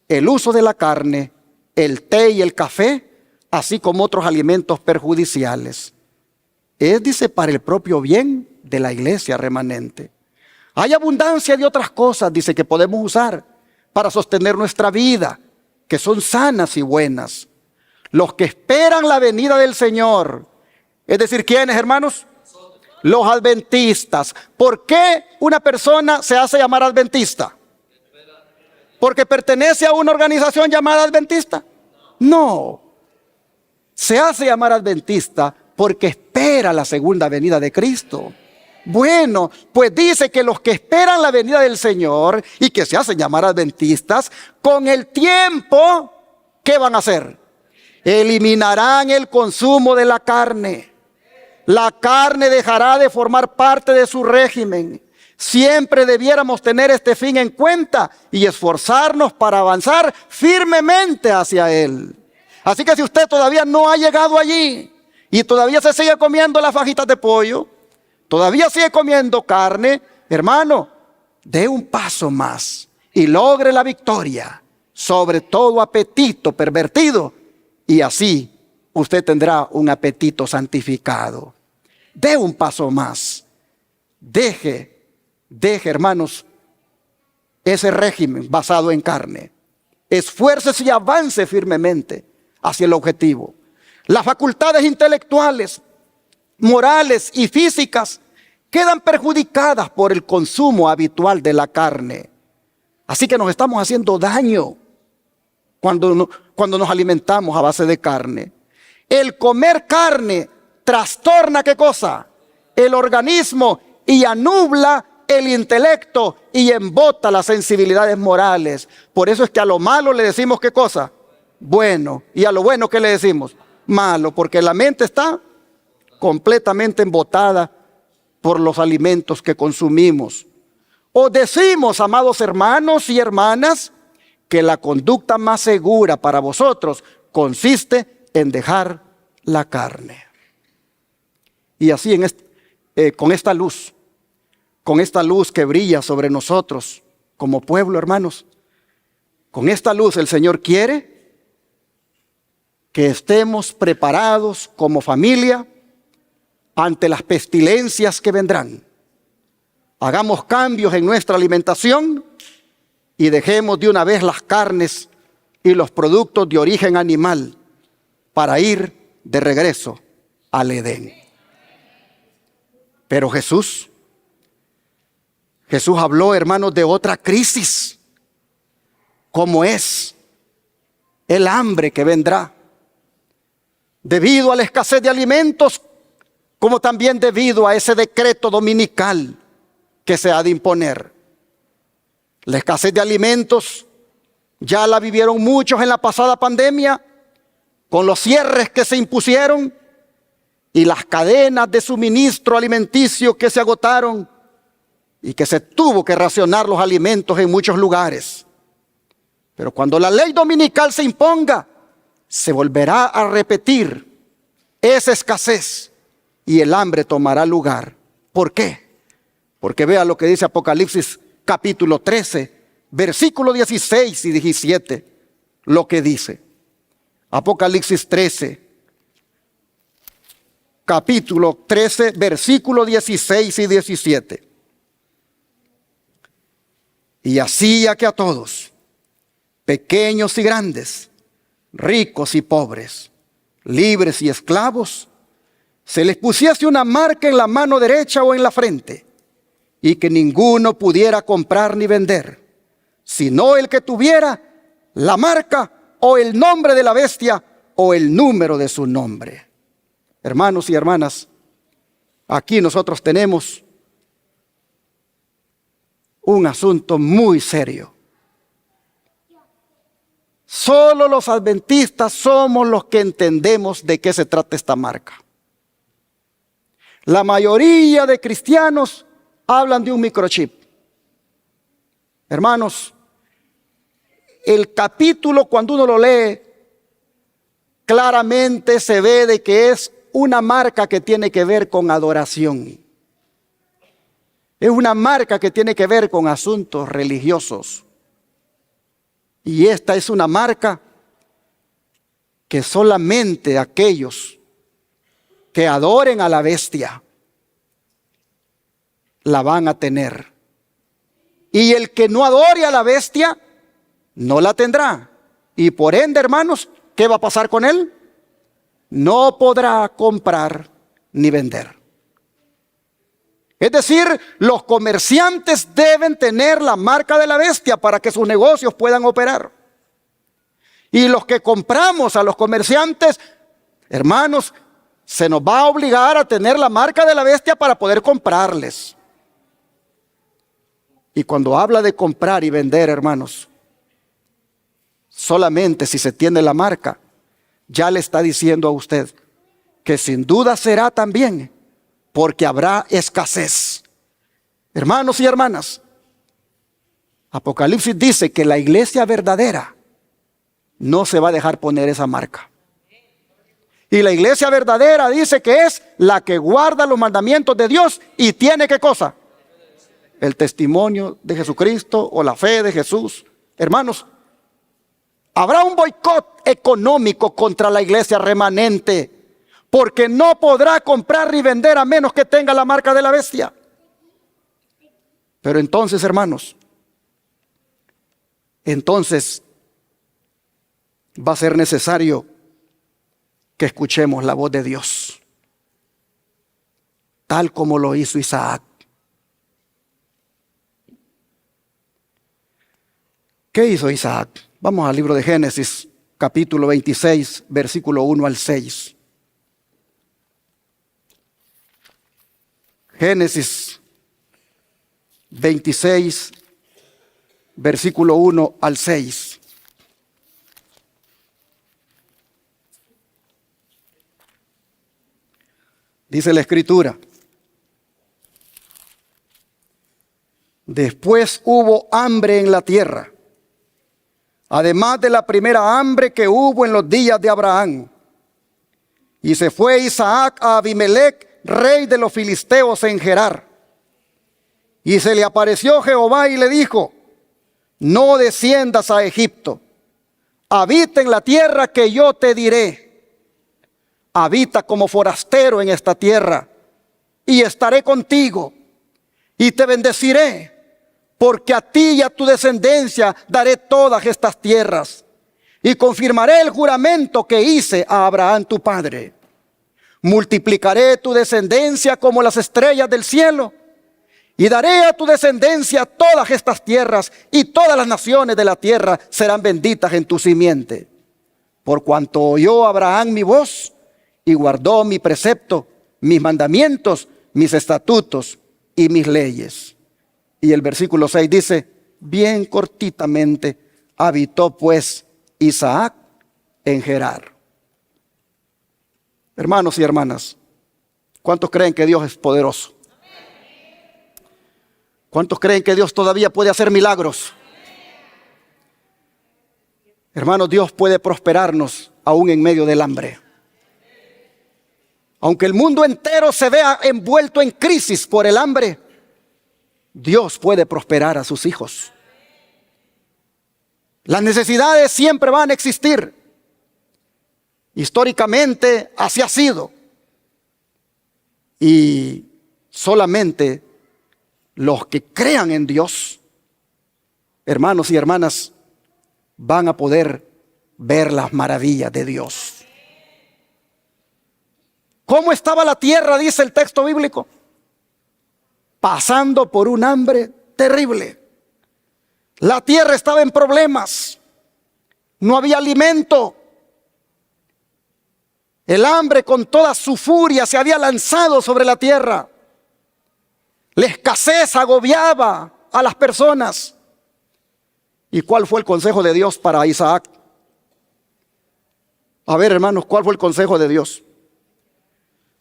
el uso de la carne, el té y el café, así como otros alimentos perjudiciales. Es, dice, para el propio bien de la iglesia remanente. Hay abundancia de otras cosas, dice, que podemos usar para sostener nuestra vida, que son sanas y buenas. Los que esperan la venida del Señor, es decir, ¿quiénes, hermanos? Los adventistas. ¿Por qué una persona se hace llamar adventista? ¿Porque pertenece a una organización llamada adventista? No. Se hace llamar adventista porque espera la segunda venida de Cristo. Bueno, pues dice que los que esperan la venida del Señor y que se hacen llamar adventistas, con el tiempo, ¿qué van a hacer? Eliminarán el consumo de la carne. La carne dejará de formar parte de su régimen. Siempre debiéramos tener este fin en cuenta y esforzarnos para avanzar firmemente hacia él. Así que si usted todavía no ha llegado allí y todavía se sigue comiendo las fajitas de pollo, todavía sigue comiendo carne, hermano, dé un paso más y logre la victoria sobre todo apetito pervertido, y así usted tendrá un apetito santificado. Dé un paso más. Deje, hermanos, ese régimen basado en carne. Esfuércese y avance firmemente hacia el objetivo. Las facultades intelectuales, morales y físicas quedan perjudicadas por el consumo habitual de la carne. Así que nos estamos haciendo daño cuando nos alimentamos a base de carne. El comer carne trastorna, ¿qué cosa? El organismo, y anubla el intelecto y embota las sensibilidades morales. Por eso es que a lo malo le decimos, ¿qué cosa? Bueno. Y a lo bueno, ¿qué le decimos? Malo, porque la mente está completamente embotada por los alimentos que consumimos. O decimos, amados hermanos y hermanas, que la conducta más segura para vosotros consiste en dejar la carne. Y así con esta luz que brilla sobre nosotros como pueblo, hermanos, con esta luz el Señor quiere que estemos preparados como familia ante las pestilencias que vendrán. Hagamos cambios en nuestra alimentación y dejemos de una vez las carnes y los productos de origen animal para ir de regreso al Edén. Pero Jesús habló, hermanos, de otra crisis, como es el hambre que vendrá, debido a la escasez de alimentos, como también debido a ese decreto dominical que se ha de imponer. La escasez de alimentos ya la vivieron muchos en la pasada pandemia, con los cierres que se impusieron y las cadenas de suministro alimenticio que se agotaron, y que se tuvo que racionar los alimentos en muchos lugares. Pero cuando la ley dominical se imponga, se volverá a repetir esa escasez y el hambre tomará lugar. ¿Por qué? Porque vea lo que dice Apocalipsis capítulo 13, versículos 16 y 17, lo que dice. Apocalipsis 13, capítulo 13, versículos 16 y 17. Y hacía que a todos, pequeños y grandes, ricos y pobres, libres y esclavos, se les pusiese una marca en la mano derecha o en la frente, y que ninguno pudiera comprar ni vender, sino el que tuviera la marca o el nombre de la bestia o el número de su nombre. Hermanos y hermanas, aquí nosotros tenemos un asunto muy serio. Solo los adventistas somos los que entendemos de qué se trata esta marca. La mayoría de cristianos hablan de un microchip. Hermanos, el capítulo, cuando uno lo lee, claramente se ve de que es una marca que tiene que ver con adoración. Es una marca que tiene que ver con asuntos religiosos. Y esta es una marca que solamente aquellos que adoren a la bestia la van a tener. Y el que no adore a la bestia no la tendrá. Y por ende, hermanos, ¿qué va a pasar con él? No podrá comprar ni vender. Es decir, los comerciantes deben tener la marca de la bestia para que sus negocios puedan operar. Y los que compramos a los comerciantes, hermanos, se nos va a obligar a tener la marca de la bestia para poder comprarles. Y cuando habla de comprar y vender, hermanos, solamente si se tiene la marca, ya le está diciendo a usted que sin duda será también, porque habrá escasez. Hermanos y hermanas, Apocalipsis dice que la iglesia verdadera no se va a dejar poner esa marca. Y la iglesia verdadera dice que es la que guarda los mandamientos de Dios y tiene ¿qué cosa? El testimonio de Jesucristo o la fe de Jesús. Hermanos, habrá un boicot económico contra la iglesia remanente, porque no podrá comprar ni vender a menos que tenga la marca de la bestia. Pero entonces, hermanos, entonces va a ser necesario que escuchemos la voz de Dios, tal como lo hizo Isaac. ¿Qué hizo Isaac? Vamos al libro de Génesis, capítulo 26, versículo 1 al 6. Génesis 26, versículo 1 al 6. Dice la Escritura: después hubo hambre en la tierra, además de la primera hambre que hubo en los días de Abraham. Y se fue Isaac a Abimelec, rey de los filisteos en Gerar. Y se le apareció Jehová y le dijo: no desciendas a Egipto, habita en la tierra que yo te diré. Habita como forastero en esta tierra, y estaré contigo, y te bendeciré, porque a ti y a tu descendencia daré todas estas tierras, y confirmaré el juramento que hice a Abraham tu padre. Multiplicaré tu descendencia como las estrellas del cielo, y daré a tu descendencia todas estas tierras, y todas las naciones de la tierra serán benditas en tu simiente. Por cuanto oyó Abraham mi voz, y guardó mi precepto, mis mandamientos, mis estatutos y mis leyes. Y el versículo 6 dice, bien cortitamente, habitó pues Isaac en Gerar. Hermanos y hermanas, ¿cuántos creen que Dios es poderoso? ¿Cuántos creen que Dios todavía puede hacer milagros? Hermanos, Dios puede prosperarnos aún en medio del hambre. Aunque el mundo entero se vea envuelto en crisis por el hambre, Dios puede prosperar a sus hijos. Las necesidades siempre van a existir. Históricamente así ha sido. Y solamente los que crean en Dios, hermanos y hermanas, van a poder ver las maravillas de Dios. ¿Cómo estaba la tierra? Dice el texto bíblico. Pasando por un hambre terrible. La tierra estaba en problemas. No había alimento. El hambre con toda su furia se había lanzado sobre la tierra. La escasez agobiaba a las personas. ¿Y cuál fue el consejo de Dios para Isaac? A ver, hermanos, ¿cuál fue el consejo de Dios?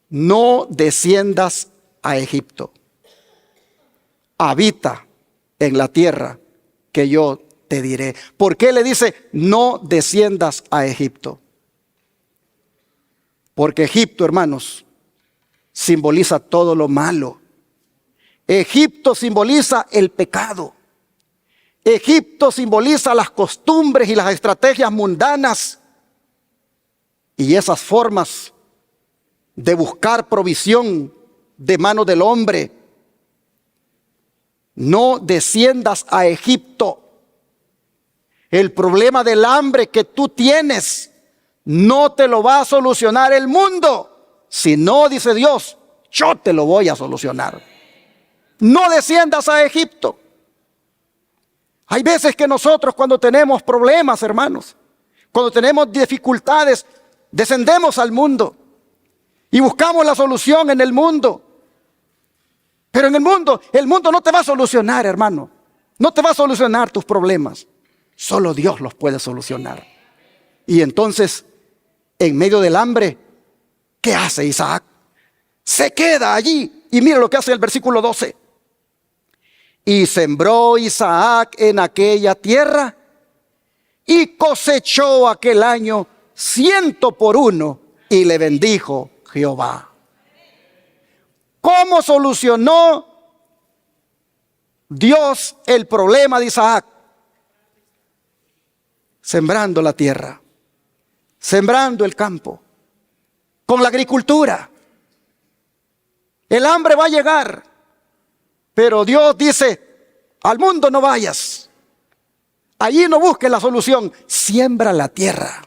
No desciendas a Egipto. Habita en la tierra que yo te diré. ¿Por qué le dice no desciendas a Egipto? Porque Egipto, hermanos, simboliza todo lo malo. Egipto simboliza el pecado. Egipto simboliza las costumbres y las estrategias mundanas y esas formas de buscar provisión de mano del hombre. No desciendas a Egipto. El problema del hambre que tú tienes no te lo va a solucionar el mundo. Si no, dice Dios, yo te lo voy a solucionar. No desciendas a Egipto. Hay veces que nosotros cuando tenemos problemas, hermanos, cuando tenemos dificultades, descendemos al mundo y buscamos la solución en el mundo. Pero en el mundo no te va a solucionar, hermano. No te va a solucionar tus problemas. Solo Dios los puede solucionar. Y entonces, en medio del hambre, ¿qué hace Isaac? Se queda allí. Y mira lo que hace el versículo 12. Y sembró Isaac en aquella tierra y cosechó aquel año 100 por 1 y le bendijo Jehová. ¿Cómo solucionó Dios el problema de Isaac? Sembrando la tierra, sembrando el campo, con la agricultura. El hambre va a llegar, pero Dios dice, al mundo no vayas. Allí no busques la solución, siembra la tierra.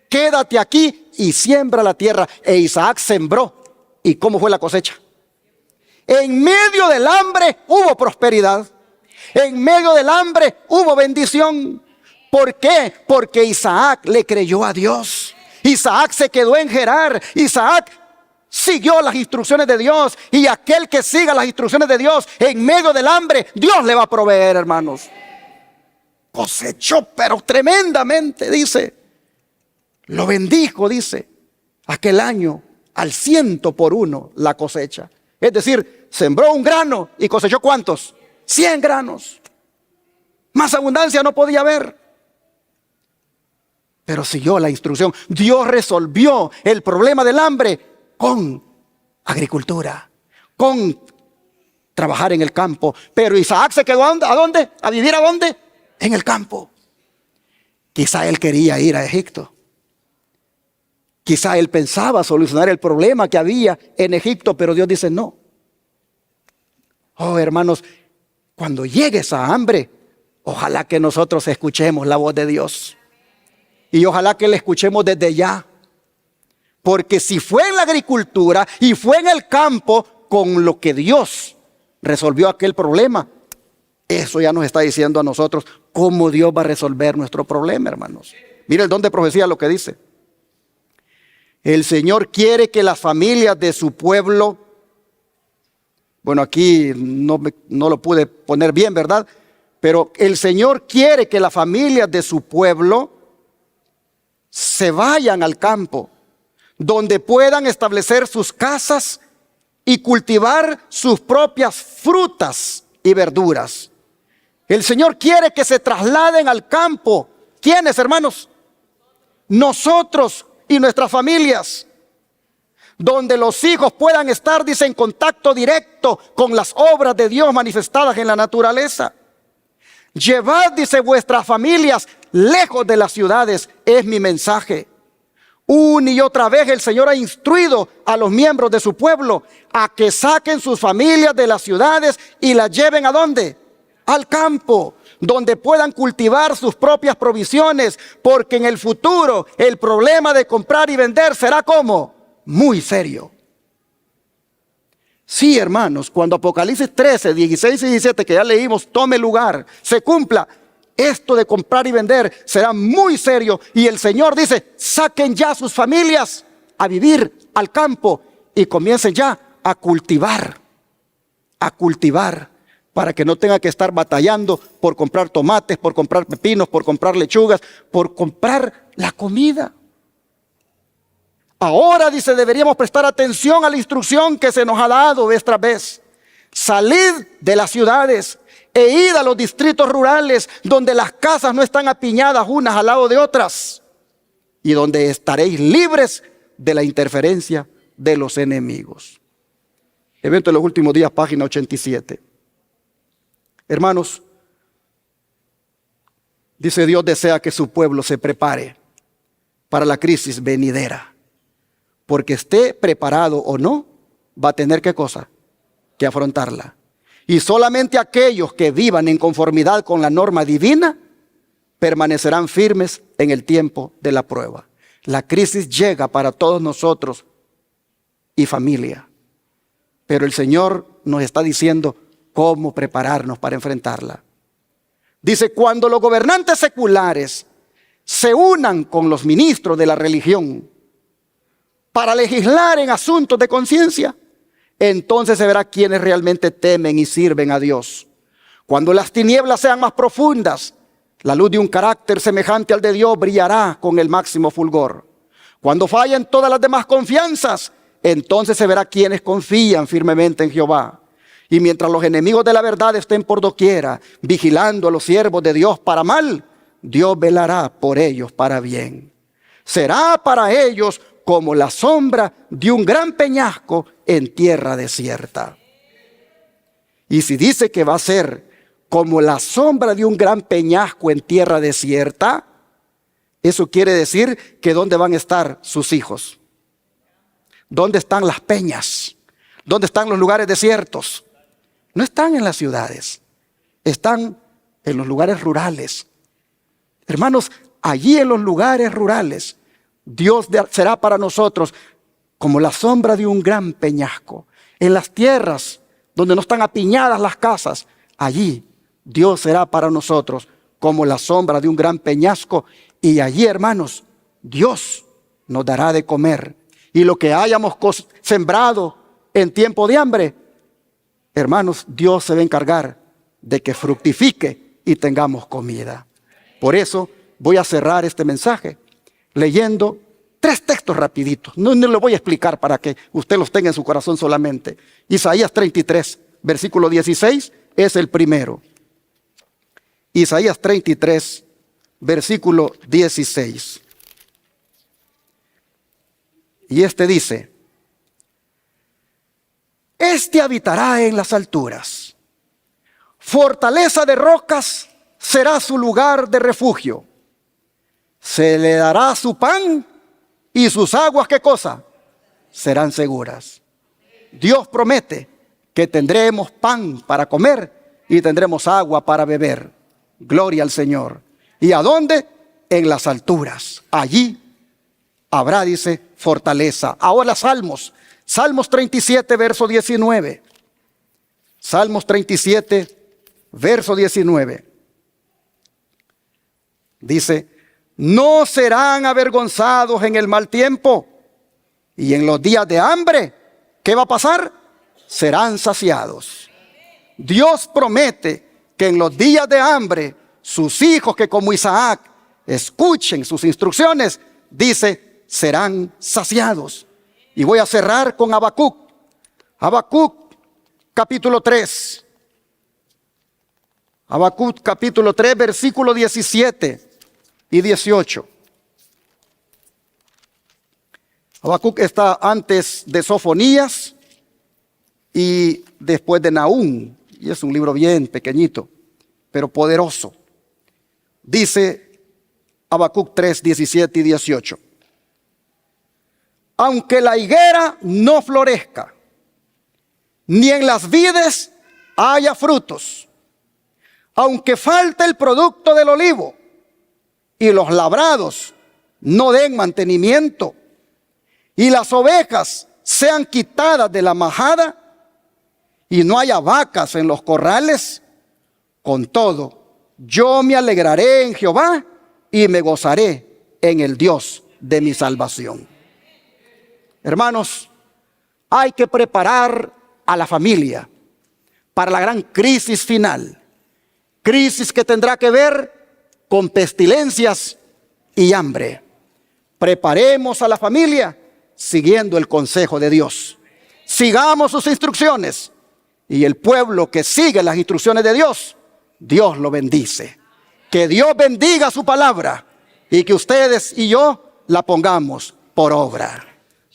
Quédate aquí y siembra la tierra. E Isaac sembró. ¿Y cómo fue la cosecha? En medio del hambre hubo prosperidad. En medio del hambre hubo bendición. ¿Por qué? Porque Isaac le creyó a Dios. Isaac se quedó en Gerar. Isaac siguió las instrucciones de Dios. Y aquel que siga las instrucciones de Dios en medio del hambre, Dios le va a proveer, hermanos. Cosechó, pero tremendamente, dice. Lo bendijo, dice, aquel año al 100 por 1 la cosecha. Es decir, sembró un grano y cosechó ¿cuántos? 100 granos. Más abundancia no podía haber. Pero siguió la instrucción. Dios resolvió el problema del hambre con agricultura, con trabajar en el campo. Pero Isaac se quedó ¿a dónde? ¿A vivir a dónde? En el campo. Quizá él quería ir a Egipto. Quizá él pensaba solucionar el problema que había en Egipto, pero Dios dice no. Oh, hermanos, cuando llegue esa hambre, ojalá que nosotros escuchemos la voz de Dios. Y ojalá que la escuchemos desde ya. Porque si fue en la agricultura y fue en el campo con lo que Dios resolvió aquel problema, eso ya nos está diciendo a nosotros cómo Dios va a resolver nuestro problema, hermanos. Mira el don de profecía lo que dice. El Señor quiere que las familias de su pueblo, bueno, aquí no lo pude poner bien, ¿verdad? Pero el Señor quiere que las familias de su pueblo se vayan al campo, donde puedan establecer sus casas y cultivar sus propias frutas y verduras. El Señor quiere que se trasladen al campo. ¿Quiénes, hermanos? Nosotros y nuestras familias, donde los hijos puedan estar, dice, en contacto directo con las obras de Dios manifestadas en la naturaleza. Llevad, dice, vuestras familias lejos de las ciudades, es mi mensaje. Una y otra vez el Señor ha instruido a los miembros de su pueblo a que saquen sus familias de las ciudades y las lleven ¿a dónde? Al campo, donde puedan cultivar sus propias provisiones, porque en el futuro el problema de comprar y vender será ¿cómo? Muy serio. Sí, hermanos, cuando Apocalipsis 13, 16 y 17 que ya leímos tome lugar, se cumpla, esto de comprar y vender será muy serio. Y el Señor dice, saquen ya sus familias a vivir al campo y comiencen ya a cultivar, para que no tenga que estar batallando por comprar tomates, por comprar pepinos, por comprar lechugas, por comprar la comida. Ahora, dice, deberíamos prestar atención a la instrucción que se nos ha dado vez tras vez. Salid de las ciudades e id a los distritos rurales, donde las casas no están apiñadas unas al lado de otras, y donde estaréis libres de la interferencia de los enemigos. Evento de los últimos días, página 87. Hermanos, dice, Dios desea que su pueblo se prepare para la crisis venidera. Porque esté preparado o no, va a tener ¿qué cosa? Que afrontarla. Y solamente aquellos que vivan en conformidad con la norma divina permanecerán firmes en el tiempo de la prueba. La crisis llega para todos nosotros y familia. Pero el Señor nos está diciendo cómo prepararnos para enfrentarla. Dice, cuando los gobernantes seculares se unan con los ministros de la religión para legislar en asuntos de conciencia, entonces se verá quienes realmente temen y sirven a Dios. Cuando las tinieblas sean más profundas, la luz de un carácter semejante al de Dios brillará con el máximo fulgor. Cuando fallen todas las demás confianzas, entonces se verá quienes confían firmemente en Jehová. Y mientras los enemigos de la verdad estén por doquiera, vigilando a los siervos de Dios para mal, Dios velará por ellos para bien. Será para ellos como la sombra de un gran peñasco en tierra desierta. Y si dice que va a ser como la sombra de un gran peñasco en tierra desierta, eso quiere decir que ¿dónde van a estar sus hijos? ¿Dónde están las peñas? ¿Dónde están los lugares desiertos? No están en las ciudades, están en los lugares rurales. Hermanos, allí en los lugares rurales, Dios será para nosotros como la sombra de un gran peñasco. En las tierras donde no están apiñadas las casas, allí Dios será para nosotros como la sombra de un gran peñasco. Y allí, hermanos, Dios nos dará de comer. Y lo que hayamos sembrado en tiempo de hambre, hermanos, Dios se va a encargar de que fructifique y tengamos comida. Por eso voy a cerrar este mensaje leyendo 3 textos rapiditos. No lo voy a explicar para que usted los tenga en su corazón solamente. Isaías 33, versículo 16 es el primero. Isaías 33, versículo 16. Y este dice, este habitará en las alturas, fortaleza de rocas será su lugar de refugio. Se le dará su pan y sus aguas, ¿qué cosa? Serán seguras. Dios promete que tendremos pan para comer y tendremos agua para beber. Gloria al Señor. ¿Y a dónde? En las alturas. Allí habrá, dice, fortaleza. Ahora Salmos 37, verso 19. Salmos 37, verso 19. Dice, no serán avergonzados en el mal tiempo, y en los días de hambre, ¿qué va a pasar? Serán saciados. Dios promete que en los días de hambre, sus hijos que como Isaac escuchen sus instrucciones, dice, serán saciados. Y voy a cerrar con Habacuc. Habacuc, capítulo 3. Habacuc, capítulo 3, versículo 17 y 18. Habacuc está antes de Sofonías y después de Nahum. Y es un libro bien pequeñito, pero poderoso. Dice Habacuc 3, 17 y 18. Aunque la higuera no florezca, ni en las vides haya frutos, aunque falte el producto del olivo y los labrados no den mantenimiento y las ovejas sean quitadas de la majada y no haya vacas en los corrales, con todo yo me alegraré en Jehová y me gozaré en el Dios de mi salvación. Hermanos, hay que preparar a la familia para la gran crisis final. Crisis que tendrá que ver con pestilencias y hambre. Preparemos a la familia siguiendo el consejo de Dios. Sigamos sus instrucciones. Y el pueblo que sigue las instrucciones de Dios, Dios lo bendice. Que Dios bendiga su palabra y que ustedes y yo la pongamos por obra.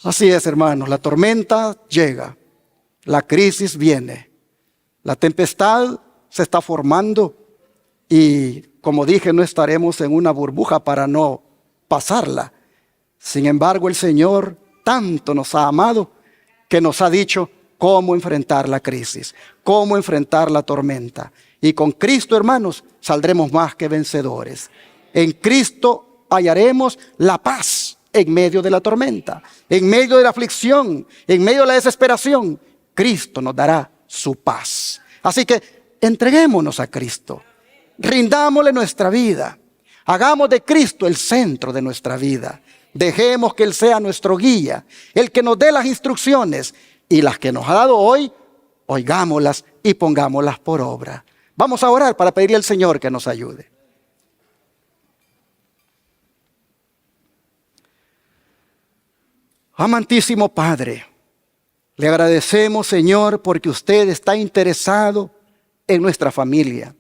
Así es, hermanos, la tormenta llega, la crisis viene, la tempestad se está formando y, como dije, no estaremos en una burbuja para no pasarla. Sin embargo, el Señor tanto nos ha amado que nos ha dicho cómo enfrentar la crisis, cómo enfrentar la tormenta. Y con Cristo, hermanos, saldremos más que vencedores. En Cristo hallaremos la paz en medio de la tormenta, en medio de la aflicción, en medio de la desesperación. Cristo nos dará su paz. Así que entreguémonos a Cristo, rindámosle nuestra vida, hagamos de Cristo el centro de nuestra vida. Dejemos que Él sea nuestro guía, el que nos dé las instrucciones, y las que nos ha dado hoy, oigámoslas y pongámoslas por obra. Vamos a orar para pedirle al Señor que nos ayude. Amantísimo Padre, le agradecemos, Señor, porque usted está interesado en nuestra familia.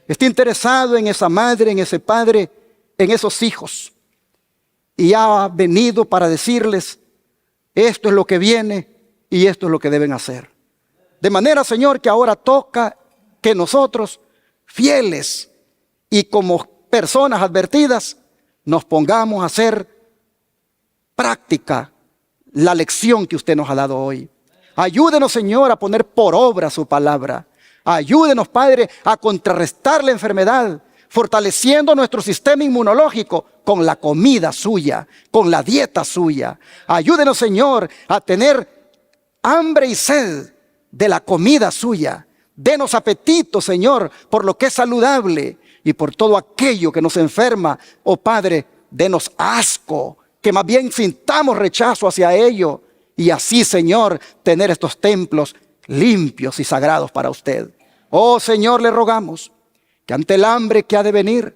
Está interesado en esa madre, en ese padre, en esos hijos. Y ha venido para decirles, esto es lo que viene y esto es lo que deben hacer. De manera, Señor, que ahora toca que nosotros, fieles y como personas advertidas, nos pongamos a hacer práctica la lección que usted nos ha dado hoy. Ayúdenos, Señor, a poner por obra su palabra. Ayúdenos, Padre, a contrarrestar la enfermedad, fortaleciendo nuestro sistema inmunológico con la comida suya, con la dieta suya. Ayúdenos, Señor, a tener hambre y sed de la comida suya. Denos apetito, Señor, por lo que es saludable y por todo aquello que nos enferma. Oh Padre, denos asco, que más bien sintamos rechazo hacia ello. Y así, Señor, tener estos templos limpios y sagrados para usted. Oh Señor, le rogamos que ante el hambre que ha de venir,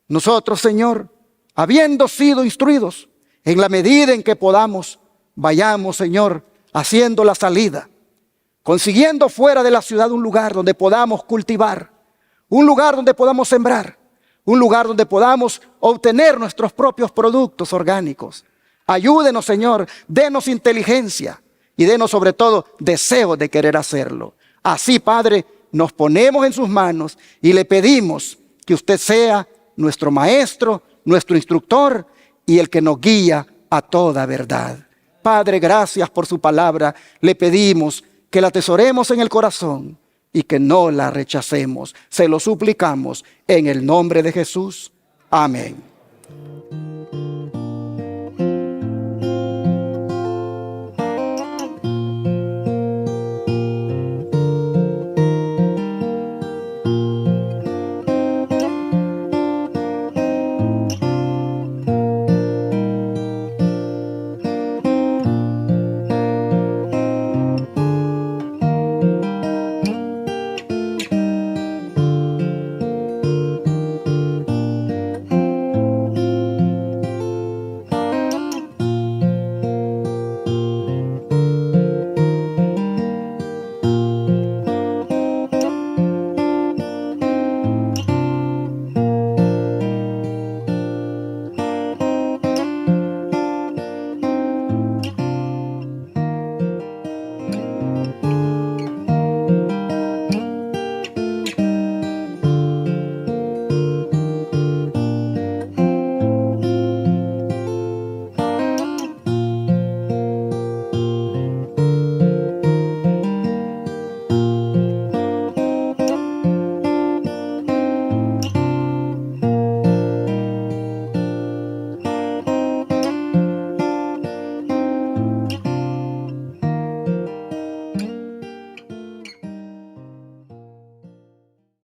nosotros, Señor, habiendo sido instruidos, en la medida en que podamos, vayamos, Señor, haciendo la salida, consiguiendo fuera de la ciudad un lugar donde podamos cultivar, un lugar donde podamos sembrar, un lugar donde podamos obtener nuestros propios productos orgánicos. Ayúdenos, Señor, denos inteligencia y denos sobre todo deseo de querer hacerlo. Así, Padre, nos ponemos en sus manos y le pedimos que usted sea nuestro maestro, nuestro instructor y el que nos guía a toda verdad. Padre, gracias por su palabra. Le pedimos que la atesoremos en el corazón y que no la rechacemos. Se lo suplicamos en el nombre de Jesús. Amén.